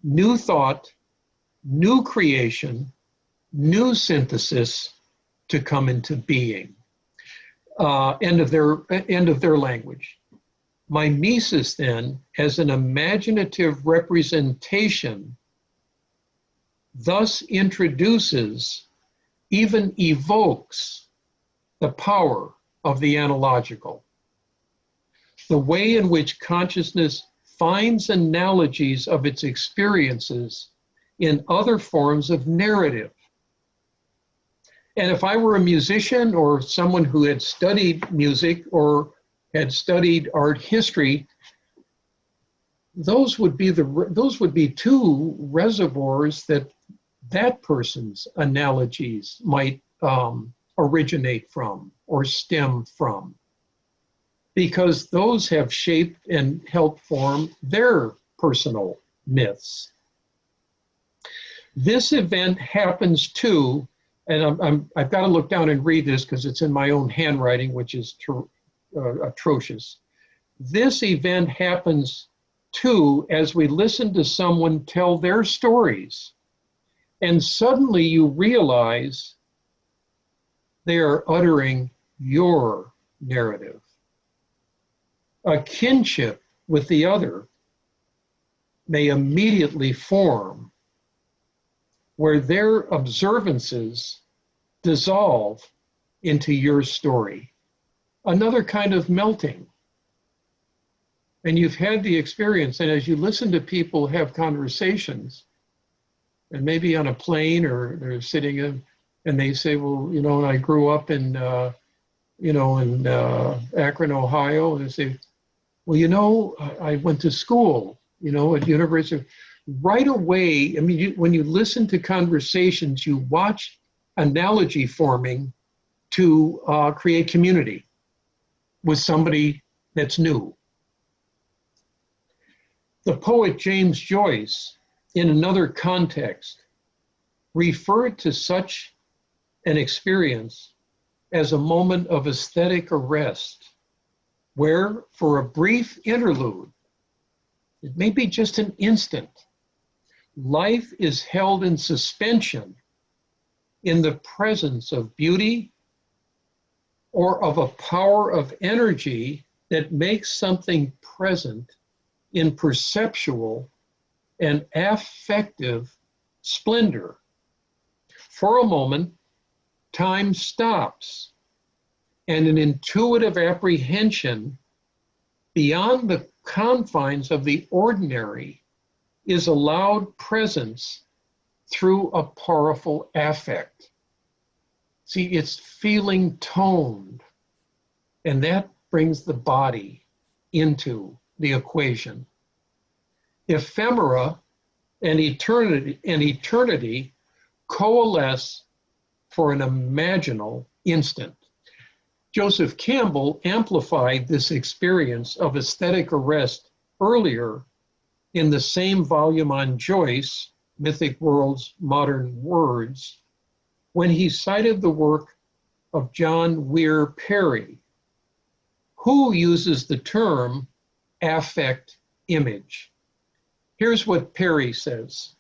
New thought, new creation, new synthesis to come into being. End of their language. Mimesis then, as an imaginative representation, thus introduces, even evokes, the power of the analogical. The way in which consciousness finds analogies of its experiences in other forms of narrative. And if I were a musician or someone who had studied music or had studied art history, those would be two reservoirs that person's analogies might originate from or stem from, because those have shaped and helped form their personal myths. This event happens too, and I've got to look down and read this because it's in my own handwriting, which is atrocious. This event happens too as we listen to someone tell their stories, and suddenly you realize they are uttering your narrative. A kinship with the other may immediately form where their observances dissolve into your story. Another kind of melting. And you've had the experience, and as you listen to people have conversations, and maybe on a plane or they're sitting in, and they say, well, you know, I grew up in, Akron, Ohio, and they say, well, you know, I went to school, you know, at university. Right away, I mean, when you listen to conversations, you watch analogy forming to create community with somebody that's new. The poet James Joyce, in another context, referred to such an experience as a moment of aesthetic arrest, where for a brief interlude, it may be just an instant, life is held in suspension in the presence of beauty or of a power of energy that makes something present in perceptual and affective splendor. For a moment, time stops, and an intuitive apprehension beyond the confines of the ordinary is allowed presence through a powerful affect. See, it's feeling toned, and that brings the body into the equation. Ephemera and eternity coalesce for an imaginal instant. Joseph Campbell amplified this experience of aesthetic arrest earlier in the same volume on Joyce, Mythic Worlds, Modern Words, when he cited the work of John Weir Perry, who uses the term affect image. Here's what Perry says.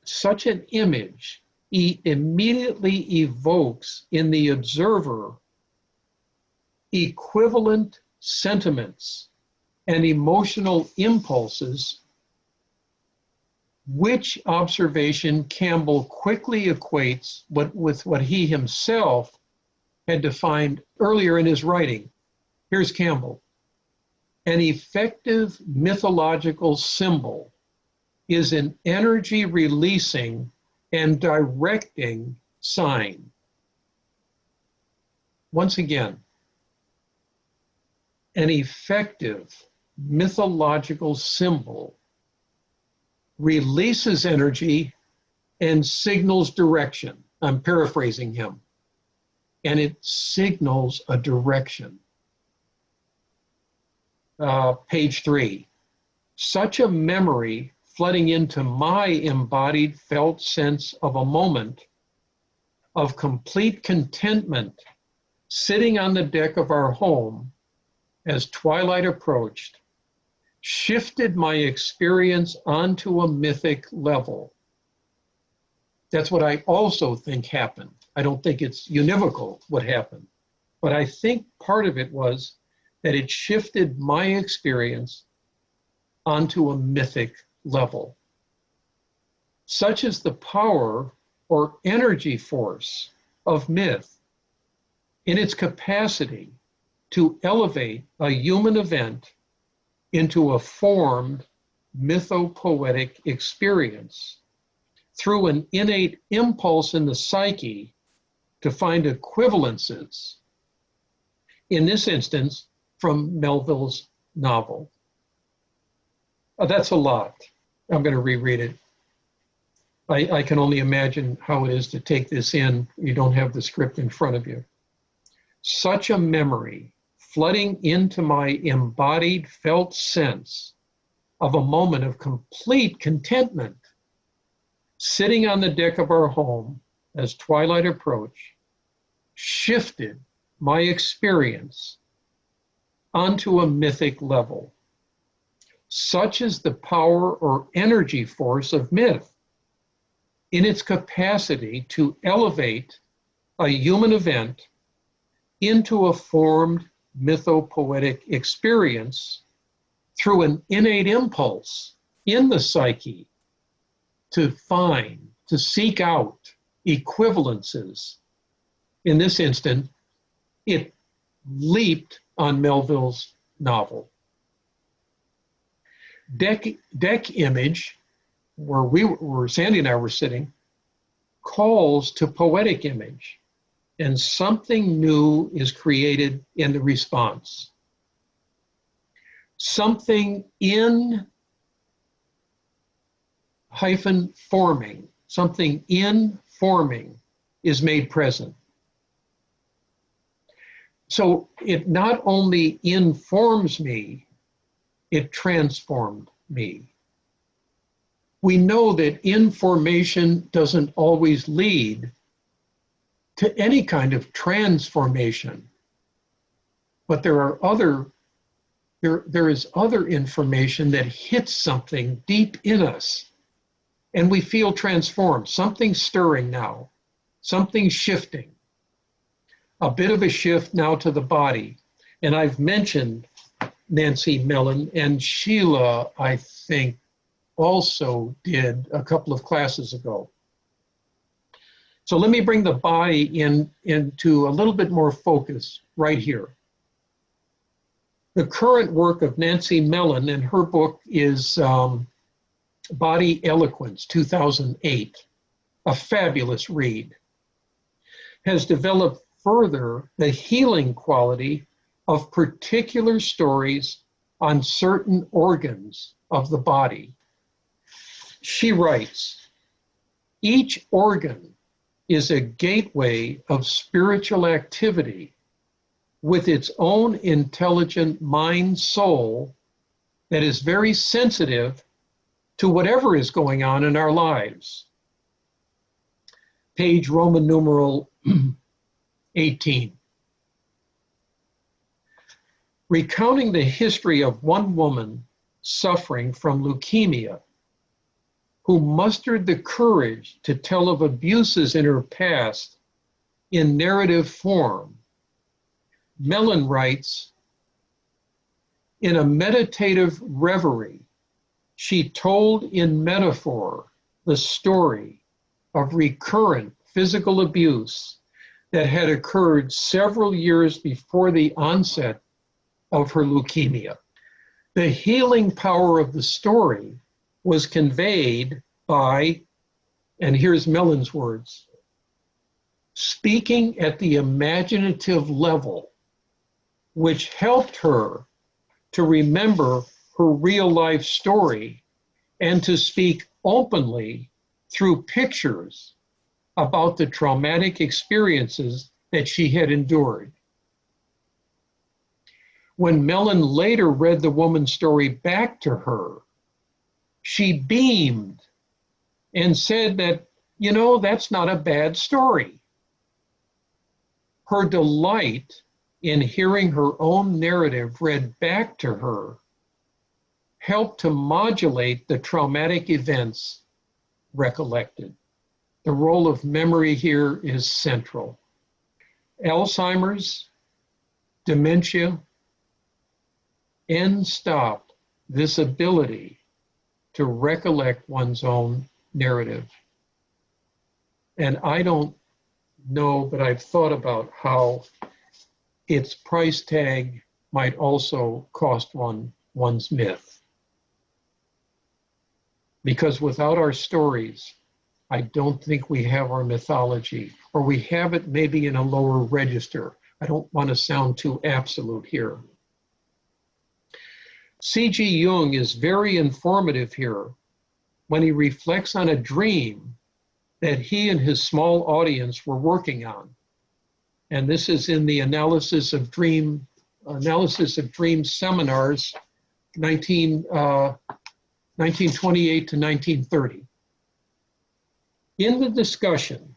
Such an image immediately evokes in the observer equivalent sentiments and emotional impulses, which observation Campbell quickly equates with what he himself had defined earlier in his writing. Here's Campbell. An effective mythological symbol is an energy releasing and directing sign. Once again, an effective mythological symbol releases energy and signals direction. I'm paraphrasing him. And it signals a direction. Page 3. Such a memory flooding into my embodied felt sense of a moment of complete contentment sitting on the deck of our home as twilight approached shifted my experience onto a mythic level. That's what I also think happened. I don't think it's univocal what happened, but I think part of it was that it shifted my experience onto a mythic level. Such is the power or energy force of myth in its capacity to elevate a human event into a formed mythopoetic experience through an innate impulse in the psyche to find equivalences, in this instance, from Melville's novel. That's a lot. I'm going to reread it. I can only imagine how it is to take this in. You don't have the script in front of you. Such a memory flooding into my embodied felt sense of a moment of complete contentment sitting on the deck of our home as twilight approached shifted my experience onto a mythic level. Such is the power or energy force of myth in its capacity to elevate a human event into a formed mythopoetic experience through an innate impulse in the psyche to find, to seek out equivalences. In this instant, it leaped on Melville's novel. Deck image, where Sandy and I were sitting, calls to poetic image, and something new is created in the response. Something in hyphen forming, something in forming is made present. So it not only informs me, it transformed me. We know that information doesn't always lead to any kind of transformation, but there is other information that hits something deep in us and we feel transformed. Something's stirring now, something's shifting. A bit of a shift now to the body. And I've mentioned Nancy Mellon, and Sheila, I think, also did a couple of classes ago. So let me bring the body into a little bit more focus right here. The current work of Nancy Mellon, and her book is Body Eloquence, 2008, a fabulous read, has developed further the healing quality of particular stories on certain organs of the body. She writes, each organ is a gateway of spiritual activity with its own intelligent mind-soul that is very sensitive to whatever is going on in our lives. Page Roman numeral 18. Recounting the history of one woman suffering from leukemia, who mustered the courage to tell of abuses in her past in narrative form. Mellon writes, in a meditative reverie, she told in metaphor the story of recurrent physical abuse that had occurred several years before the onset of her leukemia. The healing power of the story was conveyed by, and here's Mellon's words, speaking at the imaginative level, which helped her to remember her real life story and to speak openly through pictures about the traumatic experiences that she had endured. When Mellon later read the woman's story back to her, she beamed and said that, you know, that's not a bad story. Her delight in hearing her own narrative read back to her helped to modulate the traumatic events recollected. The role of memory here is central. Alzheimer's, dementia, stopped this ability to recollect one's own narrative. And I don't know, but I've thought about how its price tag might also cost one's myth. Because without our stories, I don't think we have our mythology, or we have it maybe in a lower register. I don't want to sound too absolute here. C.G. Jung is very informative here when he reflects on a dream that he and his small audience were working on. And this is in the Analysis of Dream seminars, 1928 to 1930. In the discussion,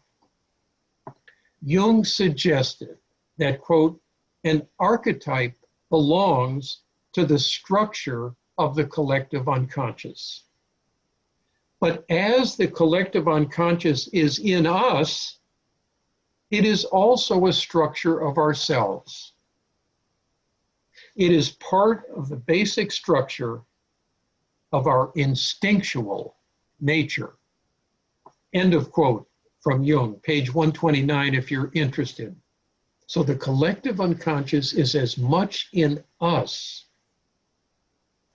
Jung suggested that, quote, an archetype belongs to the structure of the collective unconscious. But as the collective unconscious is in us, it is also a structure of ourselves. It is part of the basic structure of our instinctual nature. End of quote from Jung, page 129 if you're interested. So the collective unconscious is as much in us.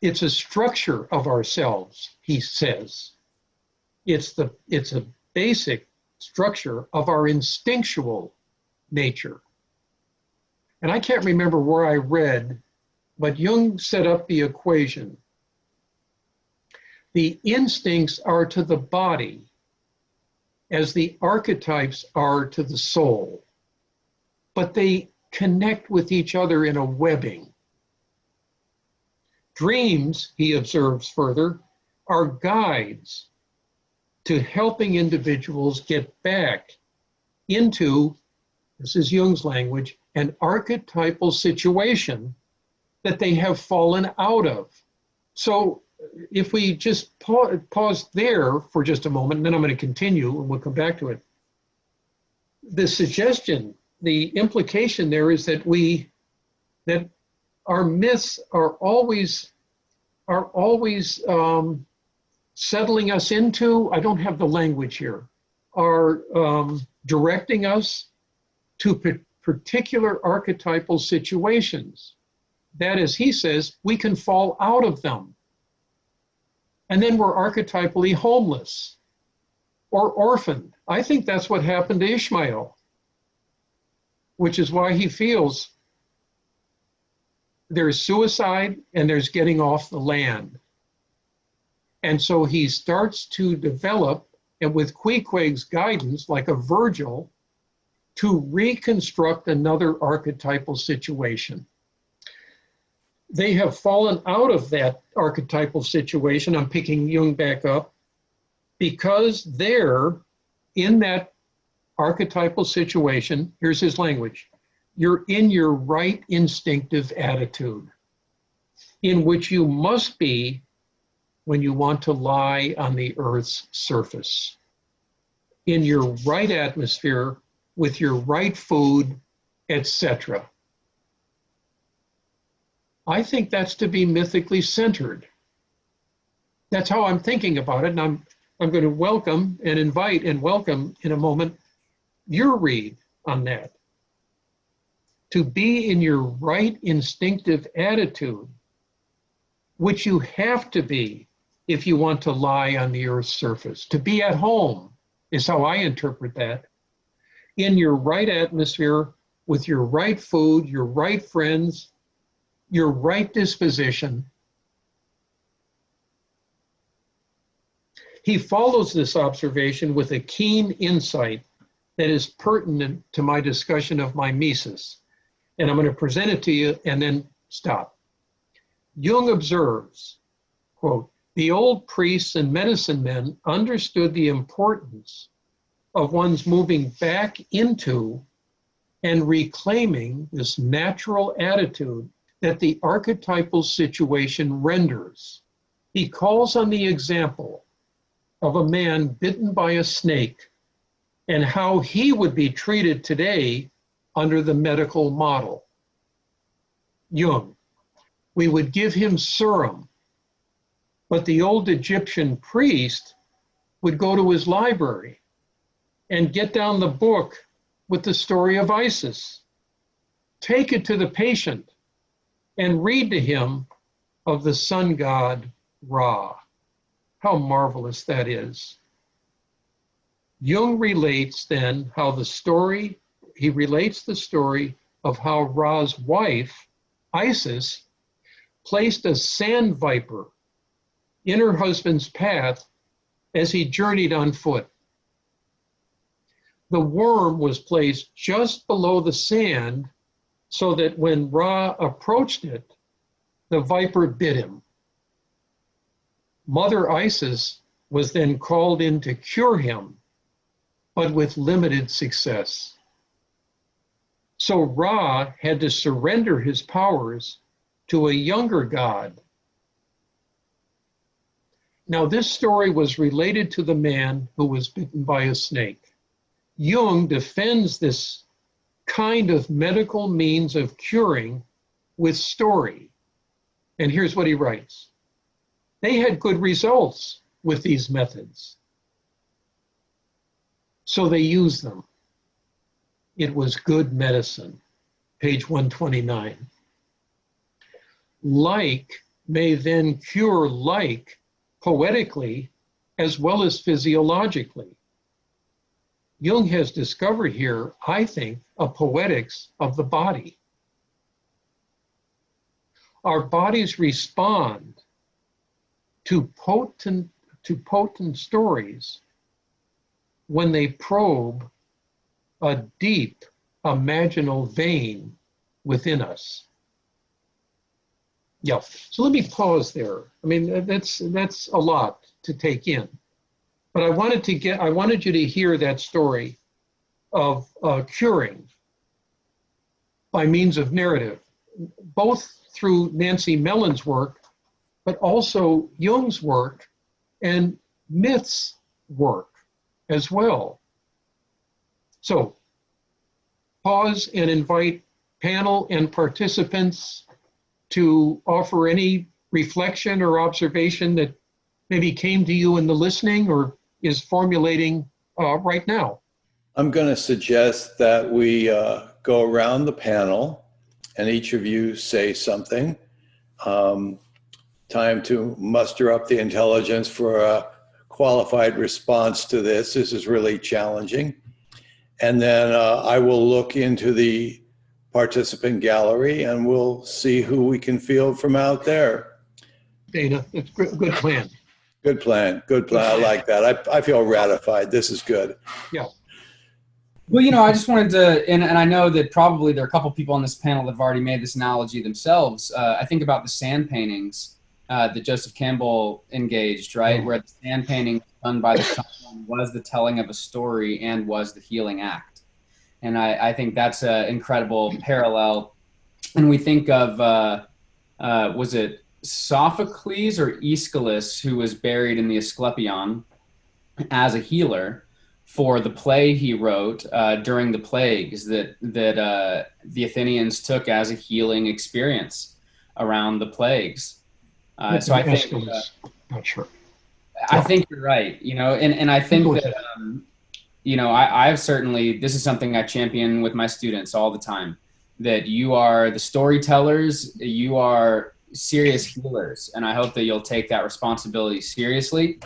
It's a structure of ourselves, he says. It's a basic structure of our instinctual nature. And I can't remember where I read, but Jung set up the equation. The instincts are to the body as the archetypes are to the soul, but they connect with each other in a webbing. Dreams, he observes further, are guides to helping individuals get back into, this is Jung's language, an archetypal situation that they have fallen out of. So if we just pause there for just a moment, and then I'm going to continue and we'll come back to it. The suggestion, the implication there is that our myths are always settling us into, I don't have the language here, are directing us to particular archetypal situations. That is, he says, we can fall out of them. And then we're archetypally homeless or orphaned. I think that's what happened to Ishmael, which is why he feels there's suicide and there's getting off the land. And so he starts to develop, and with Queequeg's guidance, like a Virgil, to reconstruct another archetypal situation. They have fallen out of that archetypal situation, I'm picking Jung back up, because they're in that archetypal situation, here's his language, you're in your right instinctive attitude. in which you must be when you want to lie on the Earth's surface, in your right atmosphere, with your right food, etc. I think that's to be mythically centered. That's how I'm thinking about it, and I'm going to welcome and invite and welcome in a moment your read on that. To be in your right instinctive attitude, which you have to be if you want to lie on the Earth's surface. To be at home is how I interpret that. In your right atmosphere, with your right food, your right friends, your right disposition. He follows this observation with a keen insight that is pertinent to my discussion of mimesis. And I'm going to present it to you and then stop. Jung observes, quote, the old priests and medicine men understood the importance of one's moving back into and reclaiming this natural attitude that the archetypal situation renders. He calls on the example of a man bitten by a snake and how he would be treated today under the medical model. Jung, we would give him serum, but the old Egyptian priest would go to his library and get down the book with the story of Isis, take it to the patient, and read to him of the sun god Ra. How marvelous that is. Jung relates then how he relates the story of how Ra's wife, Isis, placed a sand viper in her husband's path as he journeyed on foot. The worm was placed just below the sand so that when Ra approached it, the viper bit him. Mother Isis was then called in to cure him, but with limited success. So Ra had to surrender his powers to a younger god. Now this story was related to the man who was bitten by a snake. Jung defends this kind of medical means of curing with story. And here's what he writes. They had good results with these methods, so they used them. It was good medicine, page 129. Like may then cure like poetically as well as physiologically. Jung has discovered here, I think, a poetics of the body. Our bodies respond to potent stories when they probe a deep imaginal vein within us. Yeah, so let me pause there. I mean, that's a lot to take in. But I wanted you to hear that story of curing by means of narrative, both through Nancy Mellon's work, but also Jung's work and Myth's work as well. So pause and invite panel and participants to offer any reflection or observation that maybe came to you in the listening or is formulating right now. I'm going to suggest that we go around the panel and each of you say something. Time to muster up the intelligence for a qualified response to this. This is really challenging. And then I will look into the participant gallery and we'll see who we can field from out there. Dana, it's a good plan. Good plan. Good plan. I like that. I feel ratified. This is good. Yeah. Well, you know, I just wanted to, and I know that probably there are a couple people on this panel that have already made this analogy themselves. I think about the sand paintings that Joseph Campbell engaged, right? Where the sand painting done by the shaman was the telling of a story and was the healing act. And I think that's an incredible parallel. And we think of was it Sophocles or Aeschylus who was buried in the Asclepion as a healer for the play he wrote during the plagues that the Athenians took as a healing experience around the plagues. So I think not sure. I think you're right. And I think that I've certainly, this is something I champion with my students all the time, that you are the storytellers, you are serious healers, and I hope that you'll take that responsibility seriously.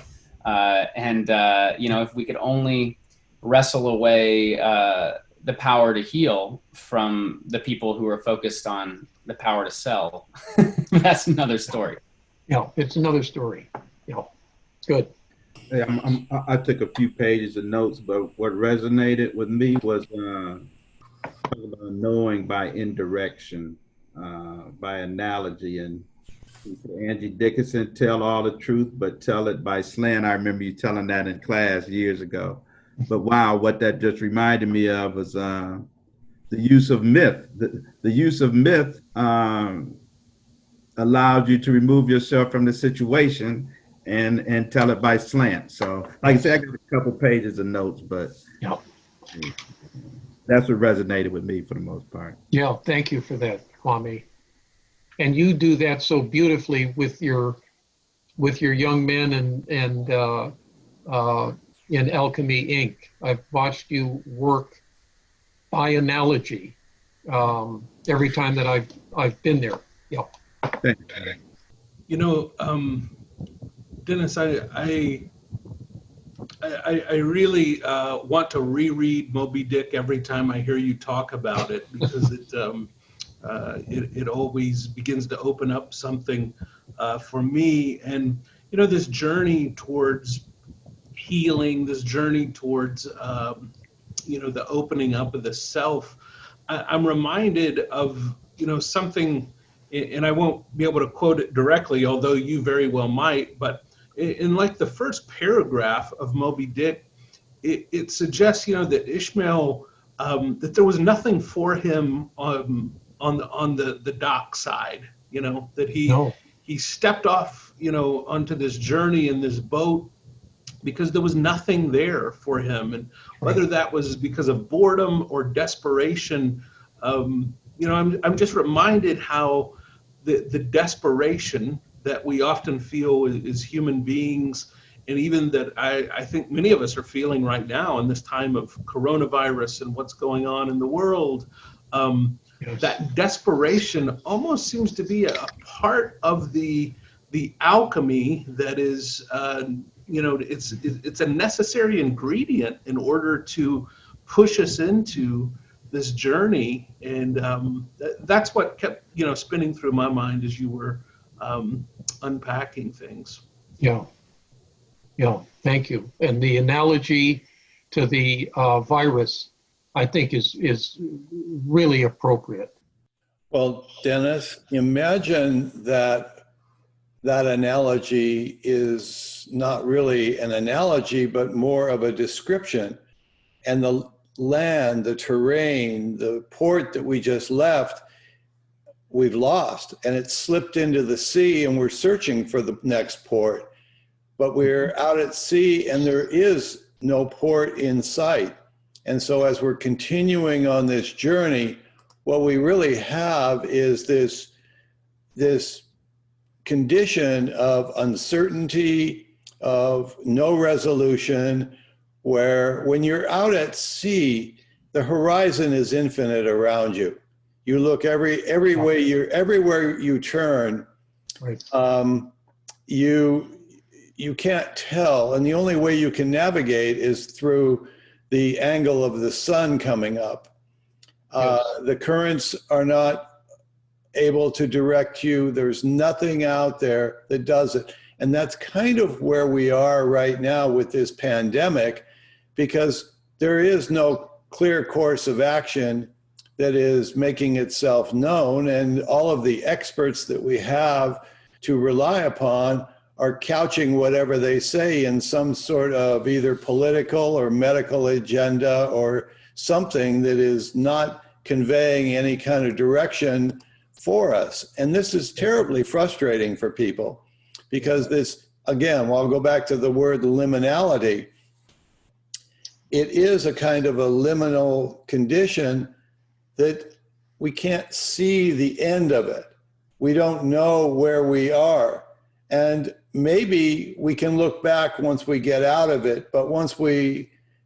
If we could only wrestle away the power to heal from the people who are focused on the power to sell, that's another story. Yeah, it's another story. Yeah, good. Hey, I took a few pages of notes, but what resonated with me was knowing by indirection, by analogy. And Angie Dickinson, tell all the truth, but tell it by slang. I remember you telling that in class years ago. But wow, what that just reminded me of was the use of myth. The use of myth allowed you to remove yourself from the situation and tell it by slant. So like I said, I got a couple pages of notes, but that's what resonated with me for the most part. Yeah, thank you for that, Kwame. And you do that so beautifully with your young men and in Alchemy Inc. I've watched you work by analogy every time that I've been there. Yeah. Dennis, I really want to reread Moby Dick every time I hear you talk about it, because it always begins to open up something for me. And this journey towards healing, this journey towards the opening up of the self. I'm reminded of something, and I won't be able to quote it directly, although you very well might, but in like the first paragraph of Moby Dick, it suggests, that Ishmael, that there was nothing for him on the dock side, that he stepped off, onto this journey in this boat because there was nothing there for him. And whether that was because of boredom or desperation, I'm just reminded how the desperation that we often feel as human beings, and even that I think many of us are feeling right now in this time of coronavirus and what's going on in the world, that desperation almost seems to be a part of the alchemy that is, it's a necessary ingredient in order to push us into this journey. And that's what kept, spinning through my mind as you were unpacking things. Yeah, thank you. And the analogy to the virus, I think is really appropriate. Well, Dennis, imagine that analogy is not really an analogy, but more of a description. And the land, the terrain, the port that we just left, we've lost, and it slipped into the sea, and we're searching for the next port. But we're out at sea, and there is no port in sight. And so as we're continuing on this journey, what we really have is this condition of uncertainty, of no resolution, where when you're out at sea, the horizon is infinite around you. You look everywhere you turn, you can't tell, and the only way you can navigate is through the angle of the sun coming up. The currents are not able to direct you. There's nothing out there that does it. And that's kind of where we are right now with this pandemic, because there is no clear course of action that is making itself known. And all of the experts that we have to rely upon are couching whatever they say in some sort of either political or medical agenda or something that is not conveying any kind of direction for us. And this is terribly frustrating for people because this, again, well, I'll go back to the word liminality. It is a kind of a liminal condition that we can't see the end of it. We don't know where we are. And maybe we can look back once we get out of it, but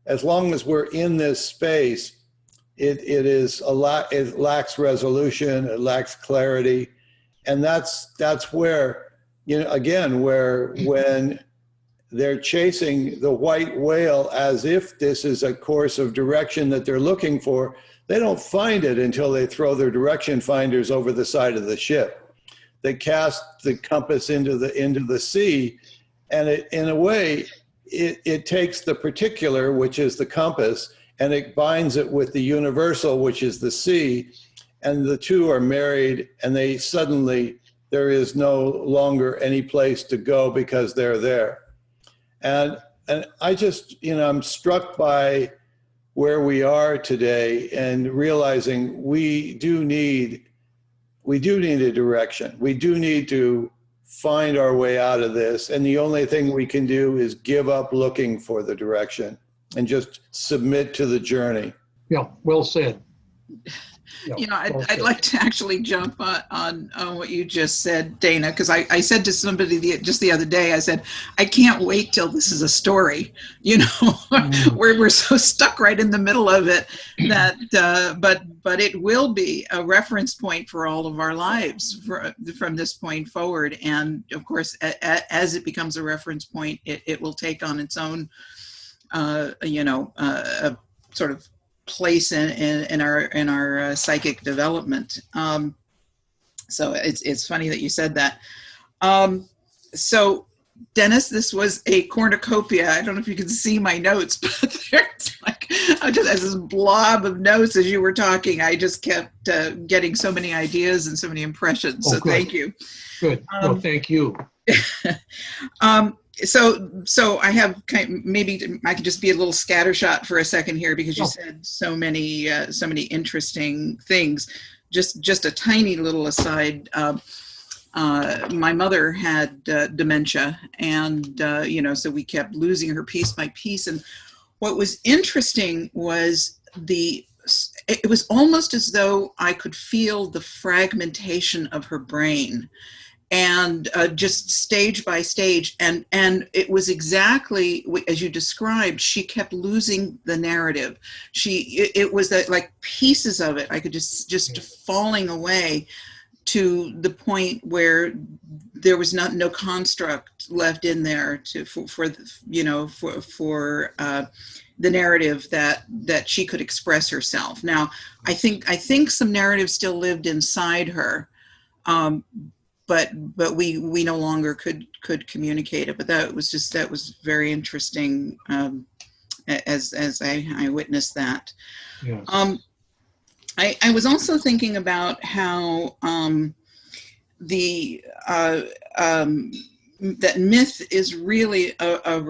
as long as we're in this space, it lacks resolution, it lacks clarity. And that's where, again, when they're chasing the white whale as if this is a course of direction that they're looking for, they don't find it until they throw their direction finders over the side of the ship. They cast the compass into the sea, and in a way, it takes the particular, which is the compass, and it binds it with the universal, which is the sea, and the two are married, and there is no longer any place to go because they're there. And I just, I'm struck by where we are today and realizing we do need a direction. We do need to find our way out of this. And the only thing we can do is give up looking for the direction and just submit to the journey. Yeah, well said. I'd like to actually jump on what you just said, Dana, because I said to somebody just the other day, I said, I can't wait till this is a story, where we're so stuck right in the middle of it that, but it will be a reference point for all of our lives from this point forward. And of course, as it becomes a reference point, it will take on its own, sort of place in our psychic development. So it's funny that you said that. So Dennis, this was a cornucopia. I don't know if you can see my notes, but there's I just had this blob of notes as you were talking. I just kept getting so many ideas and so many impressions. So thank you. Good. Well, thank you. So I have maybe I could just be a little scattershot for a second here because you said so many interesting things. Just a tiny little aside. My mother had dementia, and so we kept losing her piece by piece. And what was interesting was it was almost as though I could feel the fragmentation of her brain. And just stage by stage, and it was exactly as you described. She kept losing the narrative. It was that like pieces of it I could just falling away to the point where there was no construct left in there for the narrative that she could express herself. Now I think some narrative still lived inside her. But we no longer could communicate it. But that was very interesting as I witnessed that. Yes. I was also thinking about how that myth is really a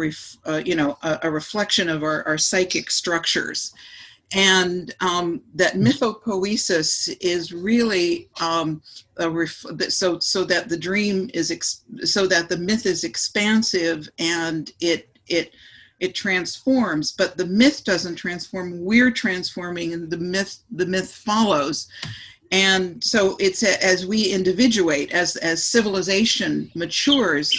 reflection of our psychic structures. And that mythopoesis is really so that the dream is so that the myth is expansive and it transforms, but the myth doesn't transform. We're transforming, and the myth follows. And so it's as we individuate, as civilization matures,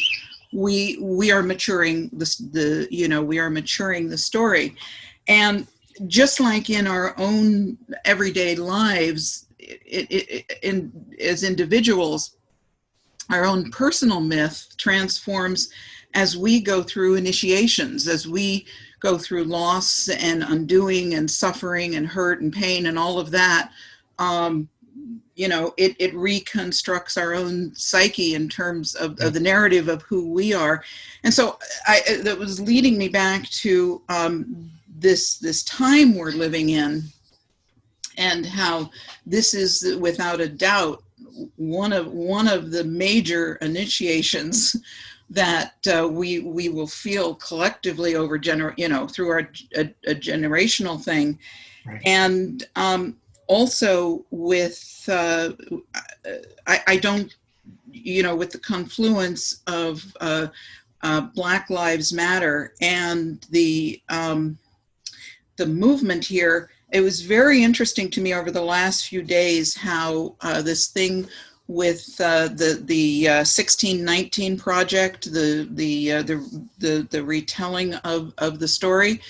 we are maturing we are maturing the story. And just like in our own everyday lives, as individuals, our own personal myth transforms as we go through initiations, as we go through loss and undoing and suffering and hurt and pain and all of that. It reconstructs our own psyche in terms of the narrative of who we are. And so that was leading me back to this time we're living in, and how this is without a doubt one of the major initiations that we will feel collectively over through a generational thing. Right. And also with, I don't, with the confluence of Black Lives Matter and the movement here, it was very interesting to me over the last few days how this thing with the 1619 project, the retelling of the story,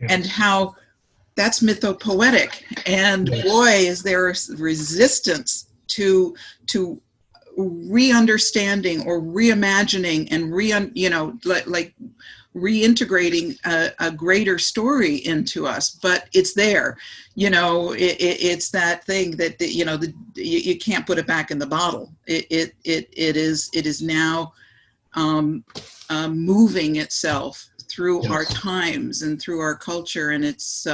and how that's mythopoetic, and boy, is there resistance to re-understanding or reimagining and reintegrating a greater story into us. But it's there, it's that thing that you can't put it back in the bottle. It is now moving itself through our times and through our culture, and it's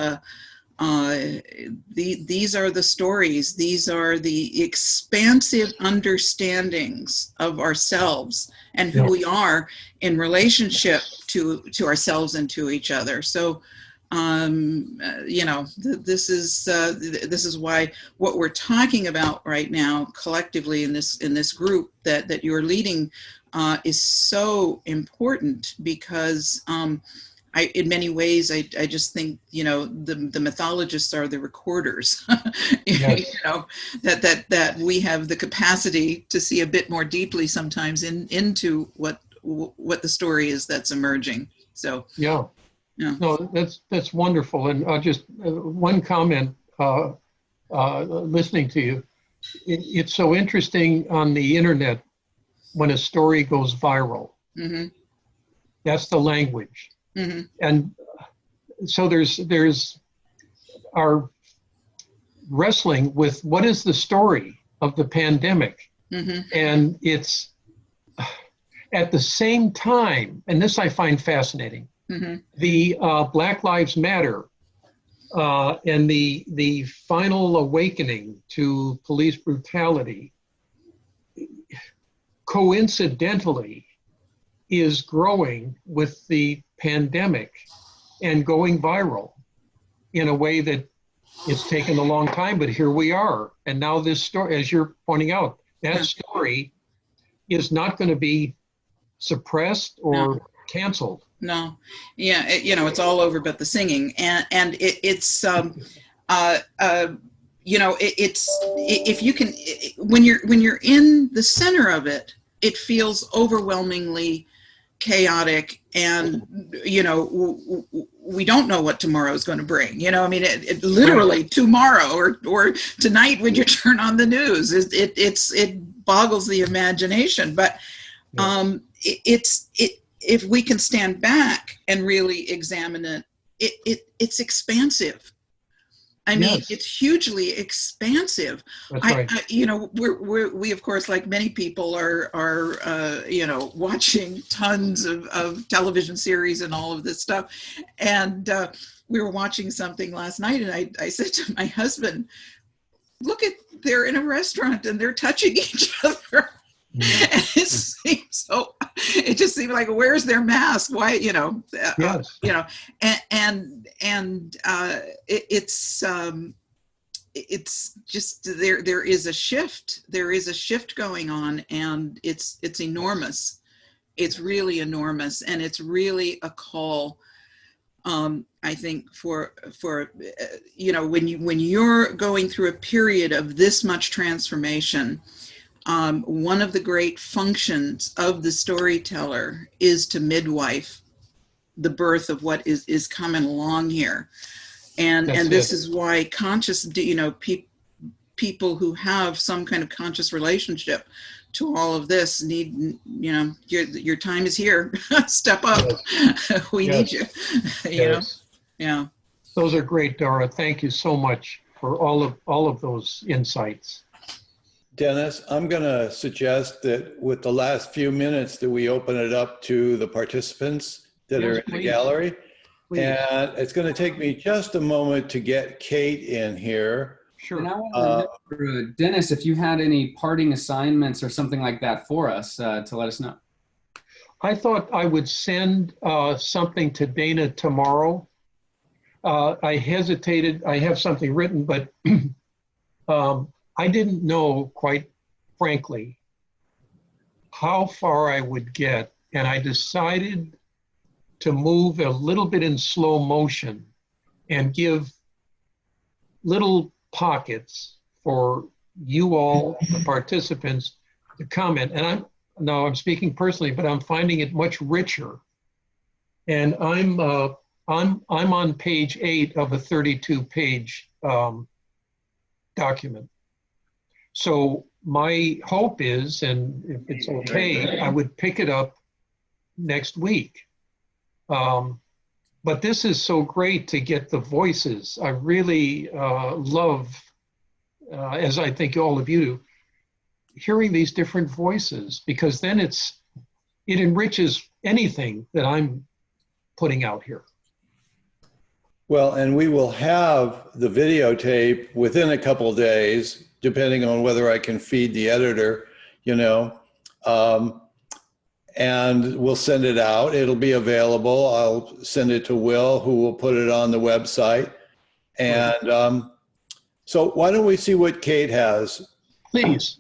these are the stories, these are the expansive understandings of ourselves and who we are in relationship to ourselves and to each other. So this is why what we're talking about right now collectively in this group that you're leading is so important, because in many ways, I just think, the mythologists are the recorders, that we have the capacity to see a bit more deeply sometimes into what the story is that's emerging. So, no, that's wonderful. And just one comment, listening to you, it's so interesting on the internet when a story goes viral. Mm-hmm. That's the language. Mm-hmm. And so there's our wrestling with what is the story of the pandemic. Mm-hmm. And it's at the same time, and this I find fascinating, mm-hmm. the Black Lives Matter and the final awakening to police brutality coincidentally is growing with the pandemic and going viral in a way that it's taken a long time, but here we are. And now this story, as you're pointing out, that story is not going to be suppressed or canceled. No, yeah, it's all over but the singing, and it's if you can, when you're in the center of it, it feels overwhelmingly chaotic, and we don't know what tomorrow is going to bring. It literally tomorrow or tonight when you turn on the news, it boggles the imagination. But if we can stand back and really examine it's expansive. I mean, it's hugely expansive. That's right. We of course, like many people, are watching tons of television series and all of this stuff. And we were watching something last night, and I said to my husband, "Look they're in a restaurant and they're touching each other." And it just seemed like, where's their mask? Why, it's just there is a shift. There is a shift going on, and it's enormous. It's really enormous, and it's really a call. I think for when you're going through a period of this much transformation. One of the great functions of the storyteller is to midwife the birth of what is coming along here. And this is why conscious, people who have some kind of conscious relationship to all of this need, your time is here. Step up. We need you. Yeah. Those are great, Dara. Thank you so much for all of those insights. Dennis, I'm going to suggest that with the last few minutes that we open it up to the participants that are in the gallery. Please. And it's going to take me just a moment to get Kate in here. Sure. And I want to remember, Dennis, if you had any parting assignments or something like that for us to let us know. I thought I would send something to Dana tomorrow. I hesitated. I have something written, but I didn't know, quite frankly, how far I would get, and I decided to move a little bit in slow motion and give little pockets for you all, the participants, to comment. And I'm speaking personally, but I'm finding it much richer. And I'm on page 8 of a 32-page document. So my hope is, and if it's okay, I would pick it up next week. But this is so great to get the voices. I really love, as I think all of you do, hearing these different voices, because then it enriches anything that I'm putting out here. Well, and we will have the videotape within a couple of days, depending on whether I can feed the editor, you know, and we'll send it out. It'll be available. I'll send it to Will, who will put it on the website. And so why don't we see what Kate has? Please.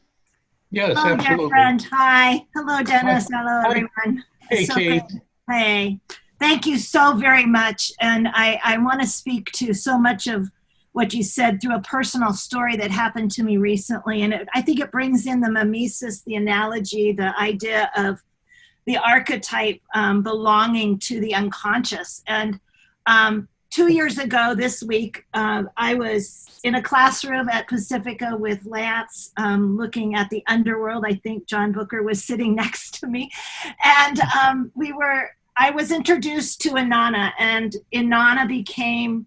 Yes, hello, absolutely. Dear friend. Hi. Hello, Dennis. Hi. Hello, everyone. Hey, so Kate. Great. Hey. Thank you so very much. And I want to speak to so much of what you said through a personal story that happened to me recently. And I think it brings in the mimesis, the analogy, the idea of the archetype belonging to the unconscious. And 2 years ago this week, I was in a classroom at Pacifica with Lance, looking at the underworld. I think John Bucher was sitting next to me. And I was introduced to Inanna, and Inanna became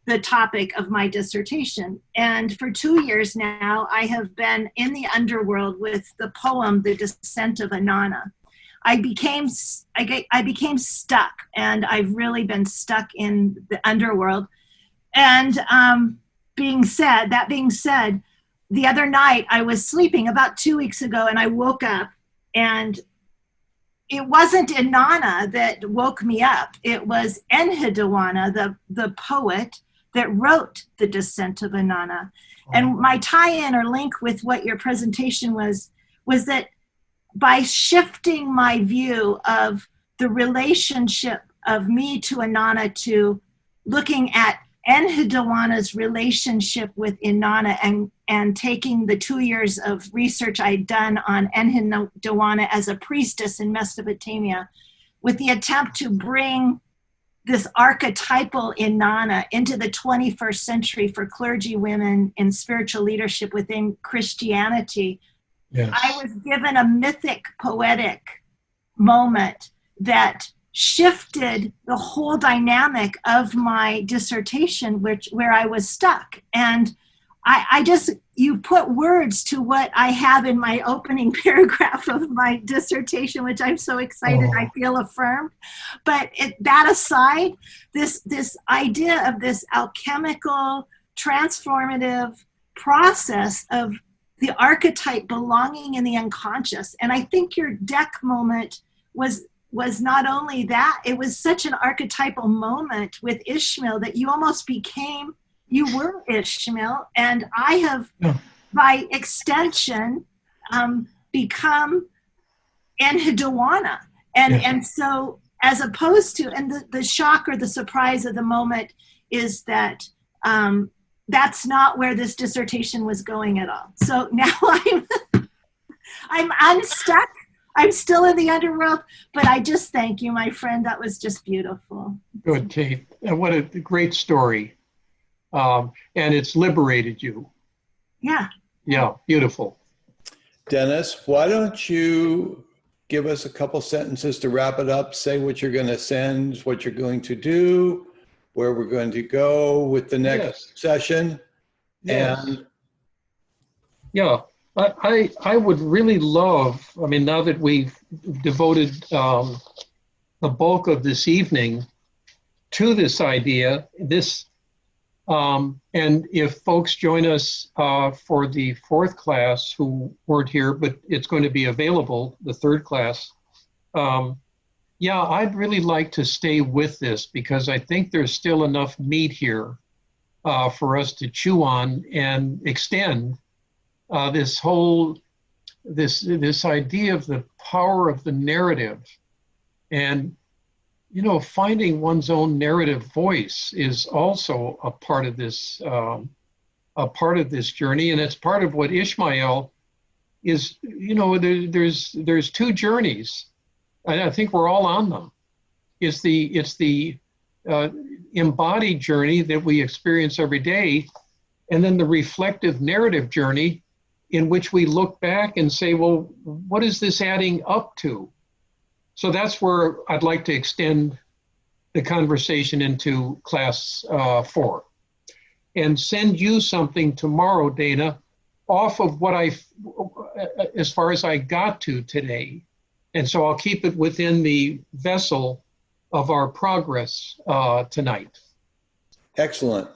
the topic of my dissertation. And for 2 years now, I have been in the underworld with the poem, The Descent of Inanna. I became stuck, and I've really been stuck in the underworld. And that being said, the other night I was sleeping about 2 weeks ago, and I woke up, and it wasn't Inanna that woke me up. It was Enheduanna, the poet that wrote The Descent of Inanna. And my tie-in or link with what your presentation was that by shifting my view of the relationship of me to Inanna, to looking at Enheduanna's relationship with Inanna, and taking the 2 years of research I'd done on Enheduanna as a priestess in Mesopotamia, with the attempt to bring this archetypal Inanna into the 21st century for clergy women in spiritual leadership within Christianity. Yes. I was given a mythic poetic moment that shifted the whole dynamic of my dissertation, where I was stuck. And you put words to what I have in my opening paragraph of my dissertation, which I'm so excited, I feel affirmed. But that aside, this idea of this alchemical, transformative process of the archetype belonging in the unconscious. And I think your deck moment was not only that, it was such an archetypal moment with Ishmael that you almost you were Ishmael, and I have, by extension, become Enheduanna. And so, as opposed to, and the shock or the surprise of the moment is that that's not where this dissertation was going at all. So now I'm unstuck. I'm still in the underworld, but I just thank you, my friend. That was just beautiful. Good, Kate. And what a great story. And it's liberated you. Yeah. Yeah, beautiful. Dennis, why don't you give us a couple sentences to wrap it up, say what you're going to send, what you're going to do, where we're going to go with the next session. Yes. And yeah, I would really love, I mean, now that we've devoted the bulk of this evening to this idea, and if folks join us for the fourth class who weren't here, but it's going to be available, the third class, yeah, I'd really like to stay with this, because I think there's still enough meat here for us to chew on and extend this idea of the power of the narrative. And, you know, finding one's own narrative voice is also a part of this journey. And it's part of what Ishmael is, you know, there's two journeys. And I think we're all on them. It's the embodied journey that we experience every day, and then the reflective narrative journey in which we look back and say, well, what is this adding up to? So that's where I'd like to extend the conversation into class 4 and send you something tomorrow, Dana, off of what as far as I got to today. And so I'll keep it within the vessel of our progress tonight. Excellent.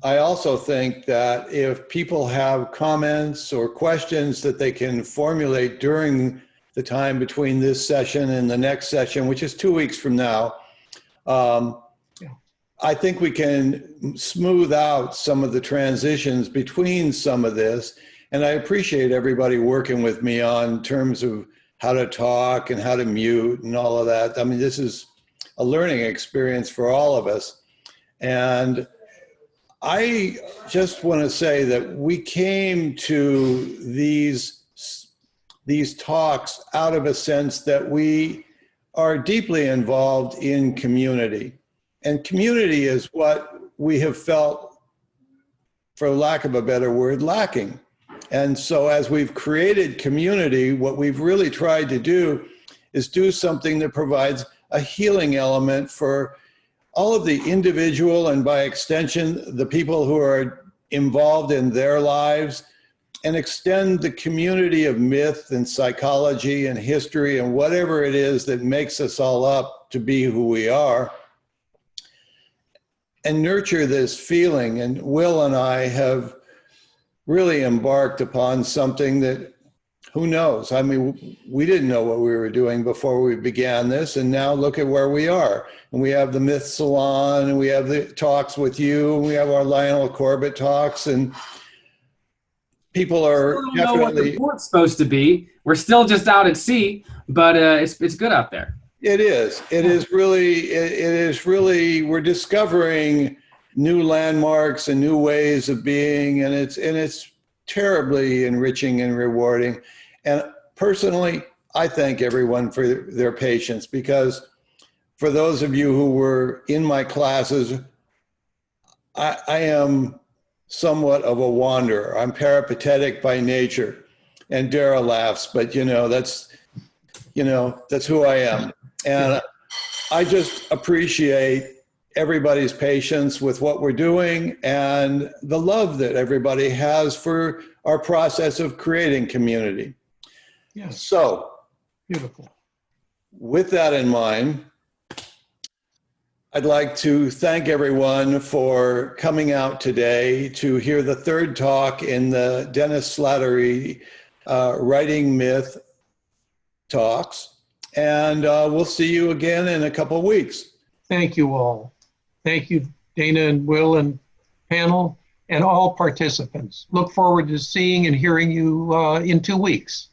I also think that if people have comments or questions that they can formulate during the time between this session and the next session, which is 2 weeks from now, I think we can smooth out some of the transitions between some of this. And I appreciate everybody working with me on terms of how to talk and how to mute and all of that. I mean, this is a learning experience for all of us. And I just want to say that we came to these talks out of a sense that we are deeply involved in community. And community is what we have felt, for lack of a better word, lacking. And so as we've created community, what we've really tried to do is do something that provides a healing element for all of the individual and by extension, the people who are involved in their lives, and extend the community of myth and psychology and history and whatever it is that makes us all up to be who we are, and nurture this feeling. And Will and I have really embarked upon something that, who knows? I mean, we didn't know what we were doing before we began this, and now look at where we are. And we have the Myth Salon, and we have the talks with you, and we have our Lionel Corbett talks, and people are I don't know what the report's supposed to be. We're still just out at sea, but it's good out there. It is. It is really, we're discovering new landmarks and new ways of being, and it's terribly enriching and rewarding. And personally, I thank everyone for their patience, because for those of you who were in my classes, I am somewhat of a wanderer. I'm peripatetic by nature, and Dara laughs, but that's who I am. And I just appreciate everybody's patience with what we're doing and the love that everybody has for our process of creating community. Yes. So, beautiful. With that in mind, I'd like to thank everyone for coming out today to hear the third talk in the Dennis Slattery Writing Myth talks. And we'll see you again in a couple of weeks. Thank you all. Thank you, Dana and Will and panel and all participants. Look forward to seeing and hearing you in 2 weeks.